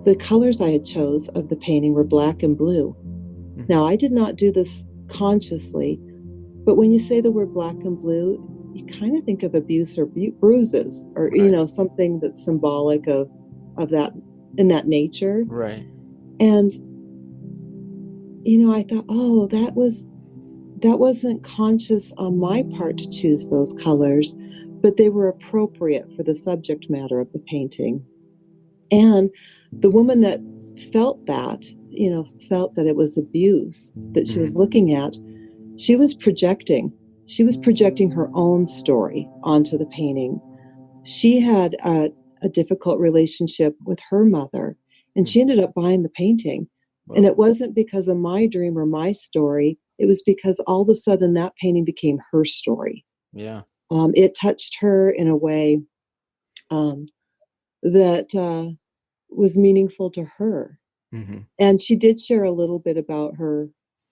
the colors I had chose of the painting were black and blue. Now, I did not do this consciously, but when you say the word black and blue, you kind of think of abuse or bruises, or something that's symbolic of that, in that nature. Right. And I thought, oh, that wasn't conscious on my part to choose those colors, but they were appropriate for the subject matter of the painting. And the woman that felt that it was abuse that she was looking at, she was projecting her own story onto the painting. She had a difficult relationship with her mother, and she ended up buying the painting. And it wasn't because of my dream or my story. It was because all of a sudden that painting became her story. Yeah. It touched her in a way that was meaningful to her. And she did share a little bit about her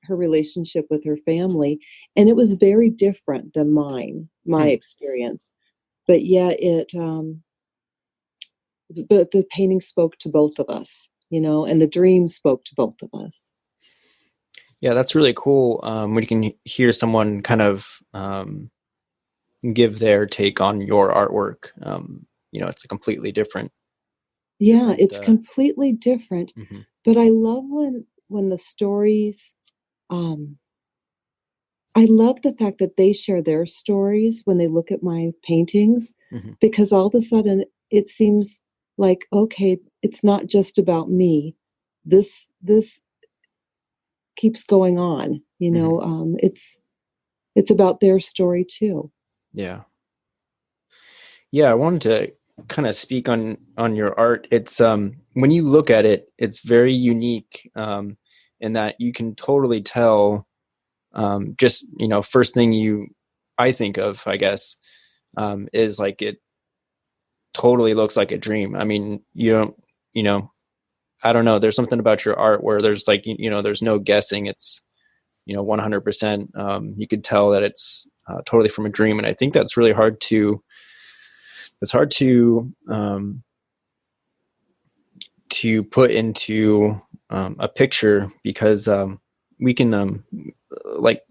relationship with her family, and it was very different than my experience. But yet but the painting spoke to both of us, and the dream spoke to both of us. Yeah, that's really cool. When you can hear someone kind of give their take on your artwork. It's a completely different. Yeah, it's completely different. But I love when the stories, I love the fact that they share their stories when they look at my paintings, because all of a sudden it seems like, okay, it's not just about me. This keeps going on, it's about their story too. Yeah. Yeah, I wanted to kind of speak on your art. It's when you look at it, it's very unique in that you can totally tell just, first thing I think of, I guess, is like it totally looks like a dream. I mean, I don't know. There's something about your art where there's like, there's no guessing. It's, 100%. You could tell that it's totally from a dream. And I think that's really hard to put into a picture, because we can, like,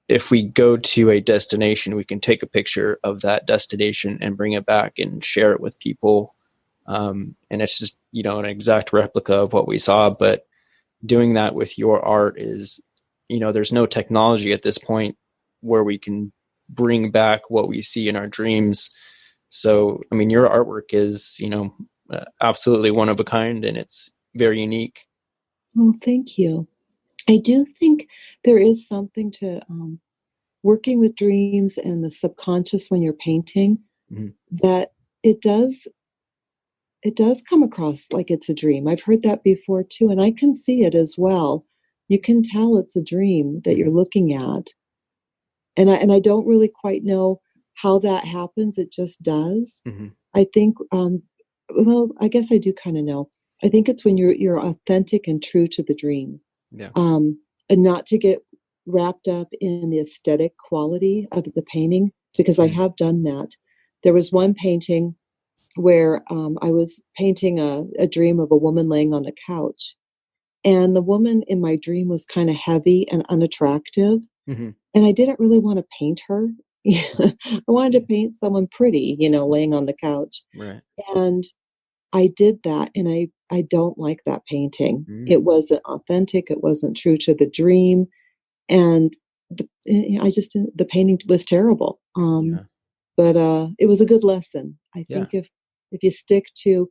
if we go to a destination, we can take a picture of that destination and bring it back and share it with people. And it's just, an exact replica of what we saw. But doing that with your art is, there's no technology at this point where we can bring back what we see in our dreams. So, I mean, your artwork is, absolutely one of a kind, and it's very unique. Oh, thank you. I do think there is something to working with dreams and the subconscious when you're painting, that it does come across like it's a dream. I've heard that before too, and I can see it as well. You can tell it's a dream that you're looking at. And I don't really quite know how that happens. It just does. I think, well, I guess I do kind of know. I think it's when you're authentic and true to the dream. Yeah. And not to get wrapped up in the aesthetic quality of the painting, because I have done that. There was one painting where I was painting a dream of a woman laying on the couch. And the woman in my dream was kind of heavy and unattractive. And I didn't really want to paint her. I wanted to paint someone pretty, laying on the couch. Right. And I did that, and I don't like that painting. It wasn't authentic. It wasn't true to the dream. And the painting was terrible. But it was a good lesson. I think if you stick to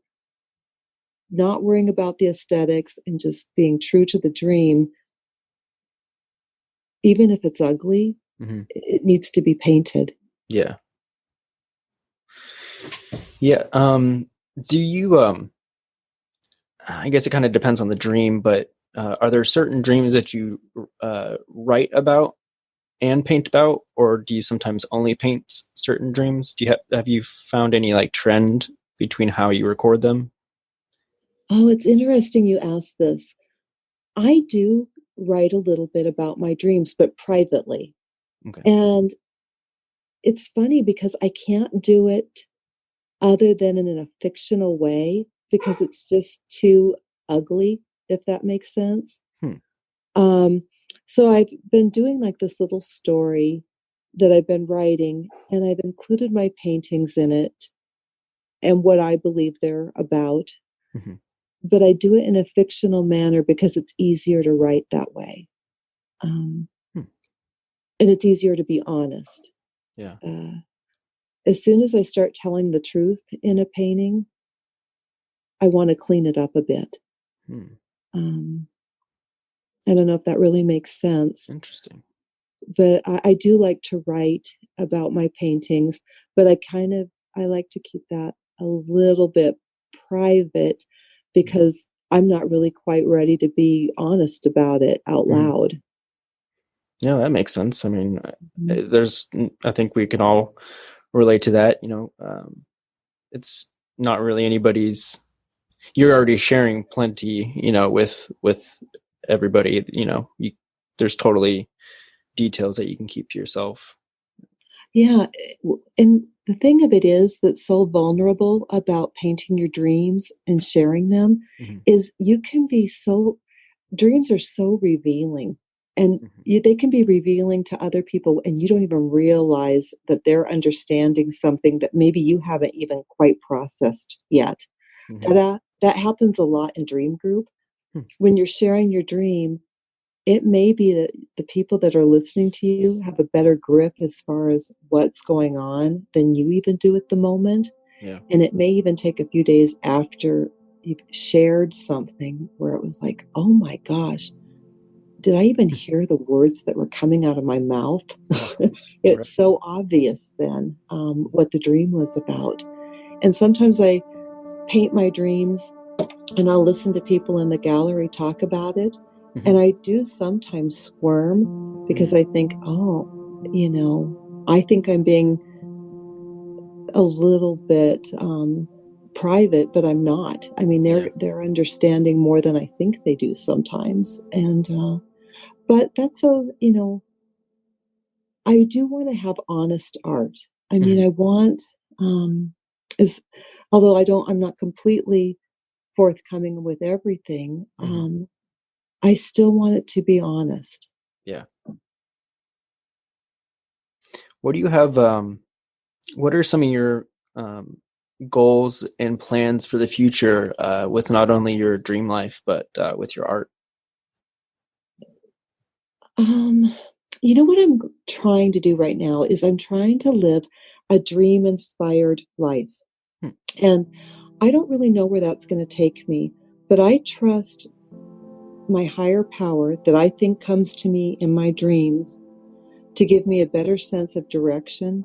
not worrying about the aesthetics and just being true to the dream, even if it's ugly, it needs to be painted. Yeah. Yeah. Do you, I guess it kind of depends on the dream, but are there certain dreams that you write about and paint about, or do you sometimes only paint certain dreams? Have you found any like trend between how you record them? Oh, it's interesting you asked this. I do write a little bit about my dreams, but privately. Okay. And it's funny because I can't do it other than in a fictional way because it's just too ugly, if that makes sense. Hmm. Um, so I've been doing like this little story that I've been writing, and I've included my paintings in it and what I believe they're about. Mm-hmm. But I do it in a fictional manner because it's easier to write that way. Um, Hmm. and it's easier to be honest. Yeah. Uh, as soon as I start telling the truth in a painting, I want to clean it up a bit. Hmm. Um, I don't know if that really makes sense, Interesting. but I do like to write about my paintings, but I like to keep that a little bit private Yeah. because I'm not really quite ready to be honest about it out Mhm. loud. Yeah, that makes sense. I mean, Mhm. I think we can all relate to that. It's not really anybody's. You're already sharing plenty, with everybody. There's totally details that you can keep to yourself. Yeah, and the thing of it is that's so vulnerable about painting your dreams and sharing them Hmm. is you can be so dreams are so revealing, and Hmm. they can be revealing to other people and you don't even realize that they're understanding something that maybe you haven't even quite processed yet. Hmm. That happens a lot in dream group. Hmm. When you're sharing your dream, it may be that the people that are listening to you have a better grip as far as what's going on than you even do at the moment. Yeah. And it may even take a few days after you've shared something where it was like, oh my gosh, did I even hear the words that were coming out of my mouth? Right. It's so obvious then what the dream was about. And sometimes I paint my dreams and I'll listen to people in the gallery talk about it. Hmm. And I do sometimes squirm because I think, oh, I think I'm being a little bit private, but I'm not. I mean, Yeah. they're understanding more than I think they do sometimes. And but that's I do want to have honest art. I mean, Hmm. I want is although I'm not completely forthcoming with everything. Hmm. I still want it to be honest. Yeah. What do you have? What are some of your um, goals and plans for the future with not only your dream life but with your art? Um, what I'm trying to do right now is I'm trying to live a dream inspired life. Hmm. And I don't really know where that's going to take me, but I trust my higher power that I think comes to me in my dreams to give me a better sense of direction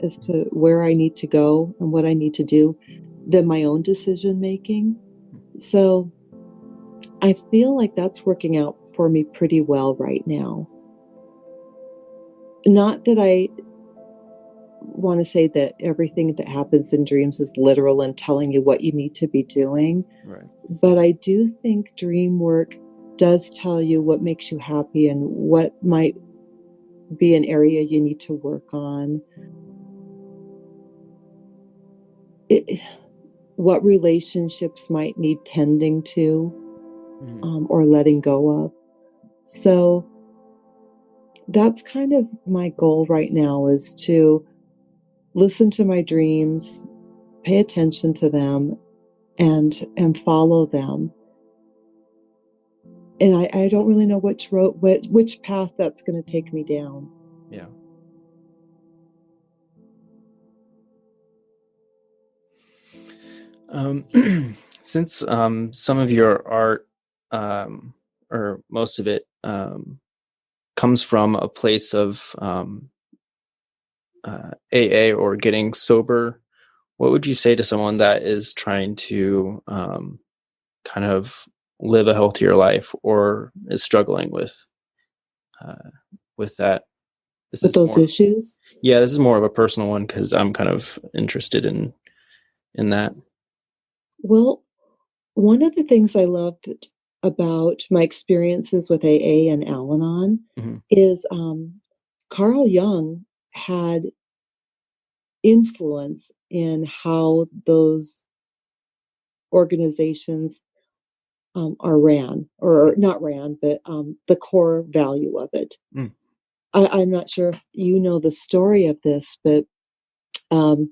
as to where I need to go and what I need to do than my own decision making. So I feel like that's working out for me pretty well right now. Not that I want to say that everything that happens in dreams is literal and telling you what you need to be doing, Right. but I do think dream work does tell you what makes you happy and what might be an area you need to work on. It, what relationships might need tending to Hmm. or letting go of. So that's kind of my goal right now is to listen to my dreams, pay attention to them, and follow them. And I don't really know which path that's going to take me down. Yeah. Um, since some of your art, or most of it, comes from a place of AA or getting sober, what would you say to someone that is trying to kind of live a healthier life or is struggling with that. This With is those more, issues? yeah, this is more of a personal one because I'm kind of interested in that. Well, one of the things I loved about my experiences with AA and Al-Anon Mm-hmm. is Carl Jung had influence in how those organizations are ran, or not ran, but the core value of it. Mm. I'm not sure if you know the story of this, but um,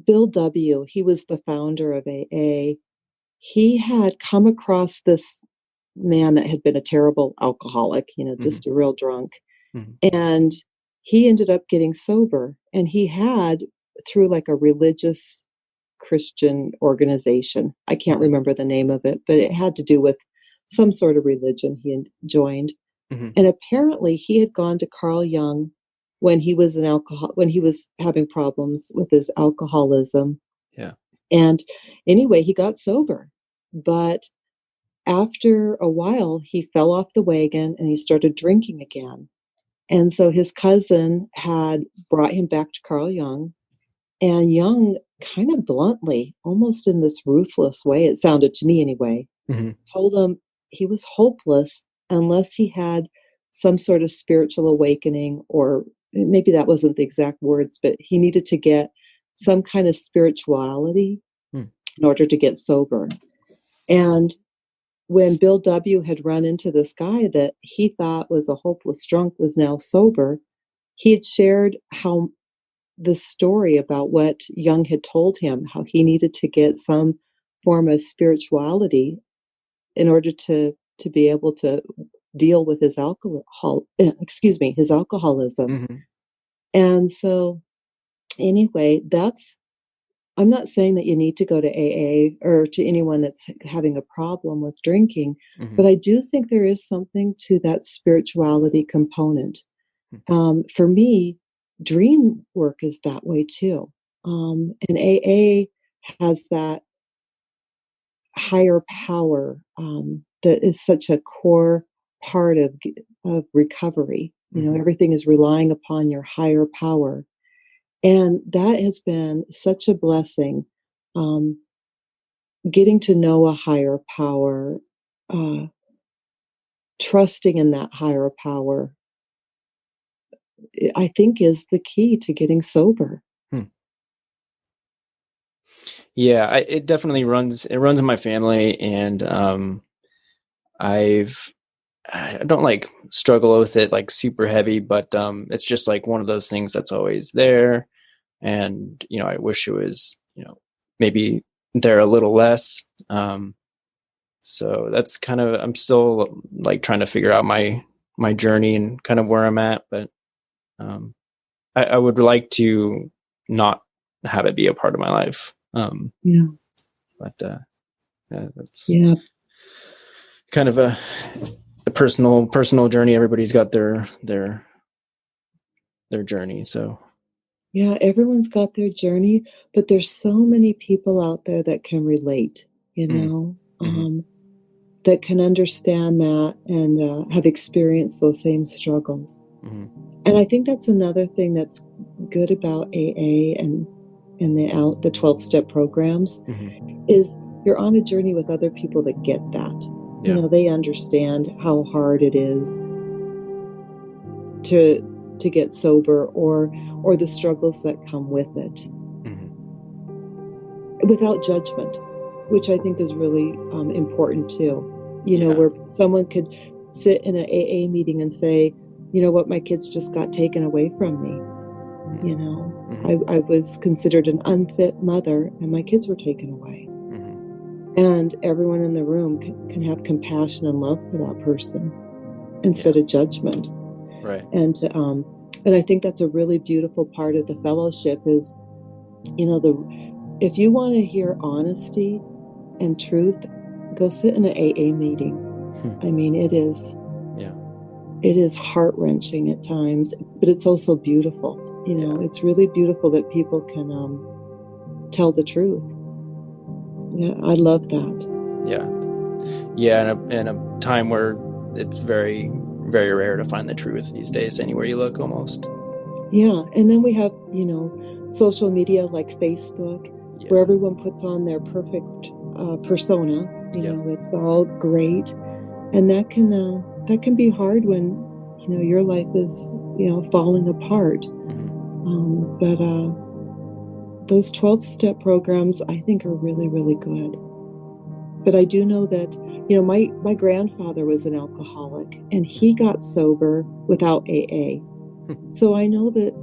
Bill W., he was the founder of AA. He had come across this man that had been a terrible alcoholic, just a real drunk. Mm-hmm. And he ended up getting sober. And he had, through like a religious Christian organization, I can't remember the name of it, but it had to do with some sort of religion he had joined. Mm-hmm. And apparently he had gone to Carl Jung when he was when he was having problems with his alcoholism. Yeah. And anyway, he got sober. But after a while, he fell off the wagon and he started drinking again. And so his cousin had brought him back to Carl Jung, and Jung kind of bluntly, almost in this ruthless way, it sounded to me anyway, Mm-hmm. told him he was hopeless unless he had some sort of spiritual awakening, or maybe that wasn't the exact words, but he needed to get some kind of spirituality in order to get sober. And when Bill W. had run into this guy that he thought was a hopeless drunk, was now sober, he had shared how the story about what Jung had told him, how he needed to get some form of spirituality in order to be able to deal with his his alcoholism. Mm-hmm. And so anyway, I'm not saying that you need to go to AA or to anyone that's having a problem with drinking, but I do think there is something to that spirituality component. For me, dream work is that way too. And AA has that higher power that is such a core part of recovery. Everything is relying upon your higher power. And that has been such a blessing, getting to know a higher power, trusting in that higher power, I think is the key to getting sober. Yeah, it definitely runs in my family, and I don't like struggle with it like super heavy, but it's just like one of those things that's always there. And, I wish it was, maybe there a little less. So that's kind of, I'm still like trying to figure out my journey and kind of where I'm at, but I would like to not have it be a part of my life. Yeah. But that's kind of a personal journey. Everybody's got their journey. So yeah, everyone's got their journey, but there's so many people out there that can relate, that can understand that and have experienced those same struggles. And I think that's another thing that's good about AA and the 12-step programs is you're on a journey with other people that get that. Yeah. They understand how hard it is to get sober, or the struggles that come with it, without judgment, which I think is really important too. Where someone could sit in an AA meeting and say, you know what, my kids just got taken away from me. I was considered an unfit mother and my kids were taken away. And everyone in the room can have compassion and love for that person instead of judgment. Right. And I think that's a really beautiful part of the fellowship is, if you want to hear honesty and truth, go sit in an AA meeting. I mean, it is heart-wrenching at times, but it's also beautiful. It's really beautiful that people can tell the truth. Yeah, I love that. Yeah. In a time where it's very, very rare to find the truth these days, anywhere you look, almost. Yeah, and then we have, social media like Facebook, where everyone puts on their perfect persona. It's all great, and that can be hard when your life is falling apart. But those 12-step programs, I think, are really, really good. But I do know that my grandfather was an alcoholic, and he got sober without AA. So I know that,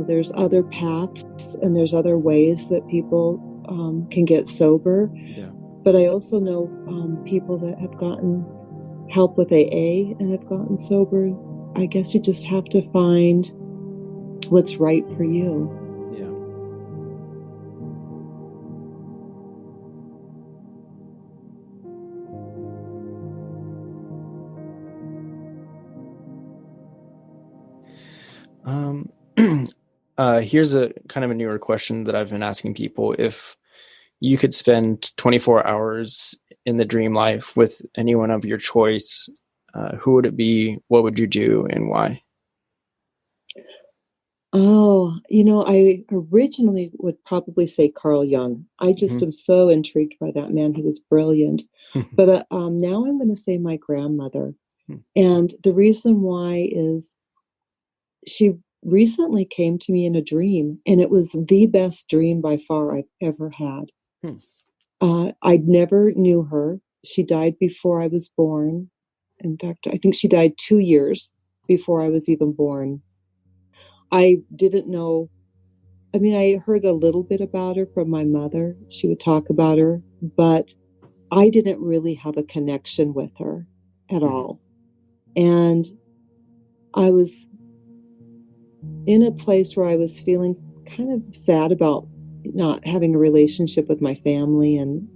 there's other paths and there's other ways that people can get sober. Yeah. But I also know people that have gotten help with AA and have gotten sober. I guess you just have to find what's right for you. Yeah. Here's a kind of a newer question that I've been asking people. If you could spend 24 hours in the dream life with anyone of your choice, who would it be? What would you do, and why? Oh, I originally would probably say Carl Jung. I just am so intrigued by that man. He was brilliant. But now I'm going to say my grandmother. And the reason why is she recently came to me in a dream, and it was the best dream by far I've ever had. I never knew her. She died before I was born. In fact, I think she died 2 years before I was even born. I didn't know. I mean, I heard a little bit about her from my mother. She would talk about her, but I didn't really have a connection with her at all. And I was in a place where I was feeling kind of sad about not having a relationship with my family, and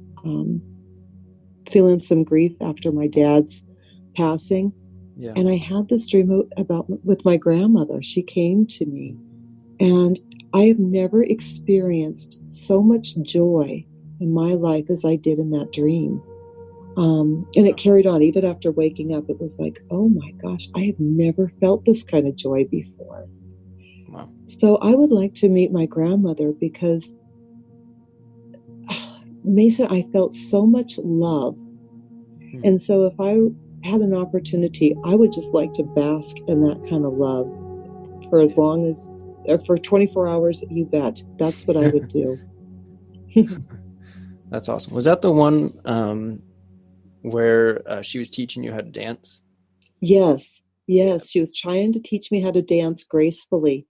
feeling some grief after my dad's passing. Yeah. And I had this dream with my grandmother. She came to me, and I have never experienced so much joy in my life as I did in that dream. And it carried on even after waking up. It was like, oh my gosh, I have never felt this kind of joy before. Wow. So I would like to meet my grandmother because, Mason, I felt so much love. And so if I had an opportunity, I would just like to bask in that kind of love for as long as, or for 24 hours, you bet. That's what I would do. That's awesome. Was that the one where she was teaching you how to dance? Yes. She was trying to teach me how to dance gracefully.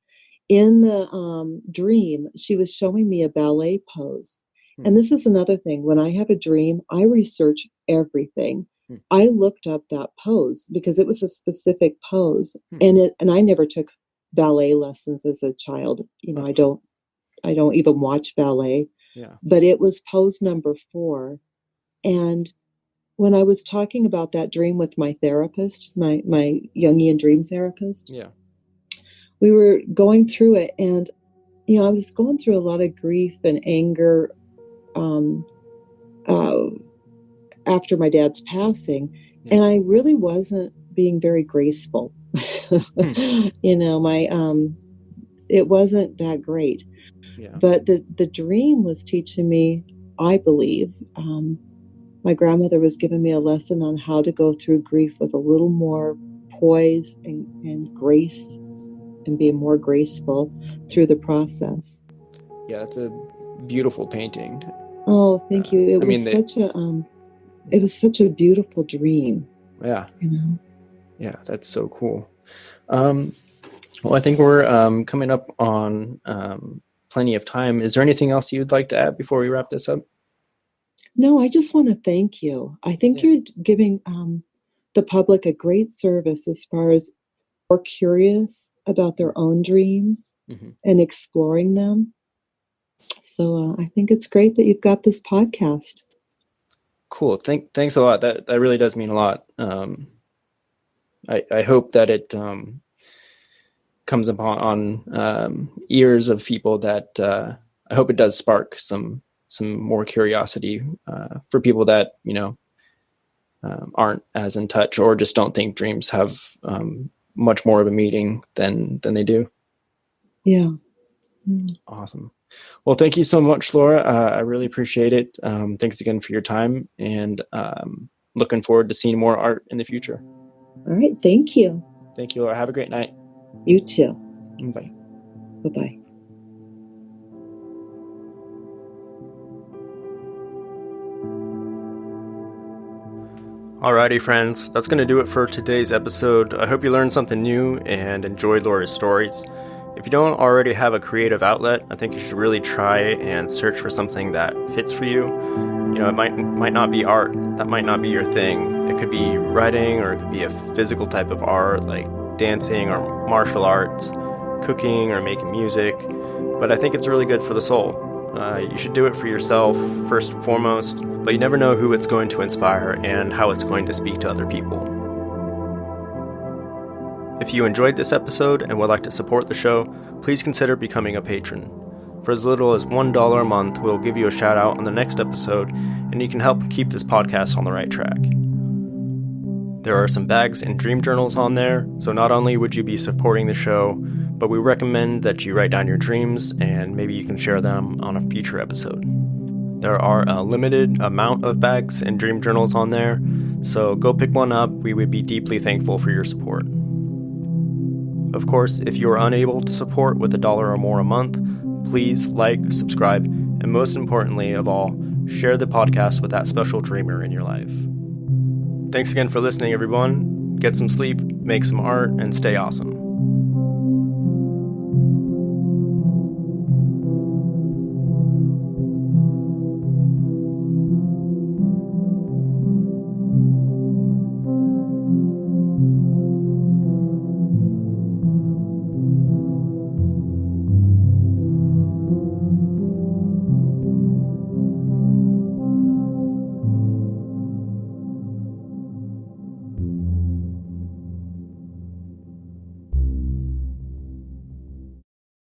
In the dream, she was showing me a ballet pose. And this is another thing. When I have a dream, I research everything. I looked up that pose because it was a specific pose, and I never took ballet lessons as a child. I don't even watch ballet. Yeah. But it was pose number 4. And when I was talking about that dream with my therapist, my jungian dream therapist, we were going through it, and I was going through a lot of grief and anger after my dad's passing, and I really wasn't being very graceful. It wasn't that great. But the dream was teaching me, I believe, my grandmother was giving me a lesson on how to go through grief with a little more poise and grace, and be more graceful through the process. Yeah, that's a beautiful painting. Oh, thank you. It was such a beautiful dream. Yeah. Yeah, that's so cool. Well, I think we're coming up on plenty of time. Is there anything else you'd like to add before we wrap this up? No, I just want to thank you. I think you're giving the public a great service as far as more curious about their own dreams and exploring them. So I think it's great that you've got this podcast. Cool. Thanks a lot. That really does mean a lot. I hope that it comes upon ears of people that I hope it does spark some some more curiosity for people that, aren't as in touch or just don't think dreams have much more of a meaning than they do. Yeah. Awesome. Well, thank you so much, Laura. I really appreciate it. Thanks again for your time, and looking forward to seeing more art in the future. All right. Thank you. Thank you, Laura. Have a great night. You too. Bye. Bye-bye. Alrighty, friends, that's going to do it for today's episode. I hope you learned something new and enjoyed Laura's stories. If you don't already have a creative outlet, I think you should really try and search for something that fits for you. It might not be art. That might not be your thing. It could be writing, or it could be a physical type of art like dancing or martial arts, cooking or making music. But I think it's really good for the soul. You should do it for yourself, first and foremost, but you never know who it's going to inspire and how it's going to speak to other people. If you enjoyed this episode and would like to support the show, please consider becoming a patron. For as little as $1 a month, we'll give you a shout out on the next episode, and you can help keep this podcast on the right track. There are some bags and dream journals on there, so not only would you be supporting the show, but we recommend that you write down your dreams and maybe you can share them on a future episode. There are a limited amount of bags and dream journals on there, so go pick one up. We would be deeply thankful for your support. Of course, if you are unable to support with $1 or more a month, please like, subscribe, and most importantly of all, share the podcast with that special dreamer in your life. Thanks again for listening, everyone. Get some sleep, make some art, and stay awesome.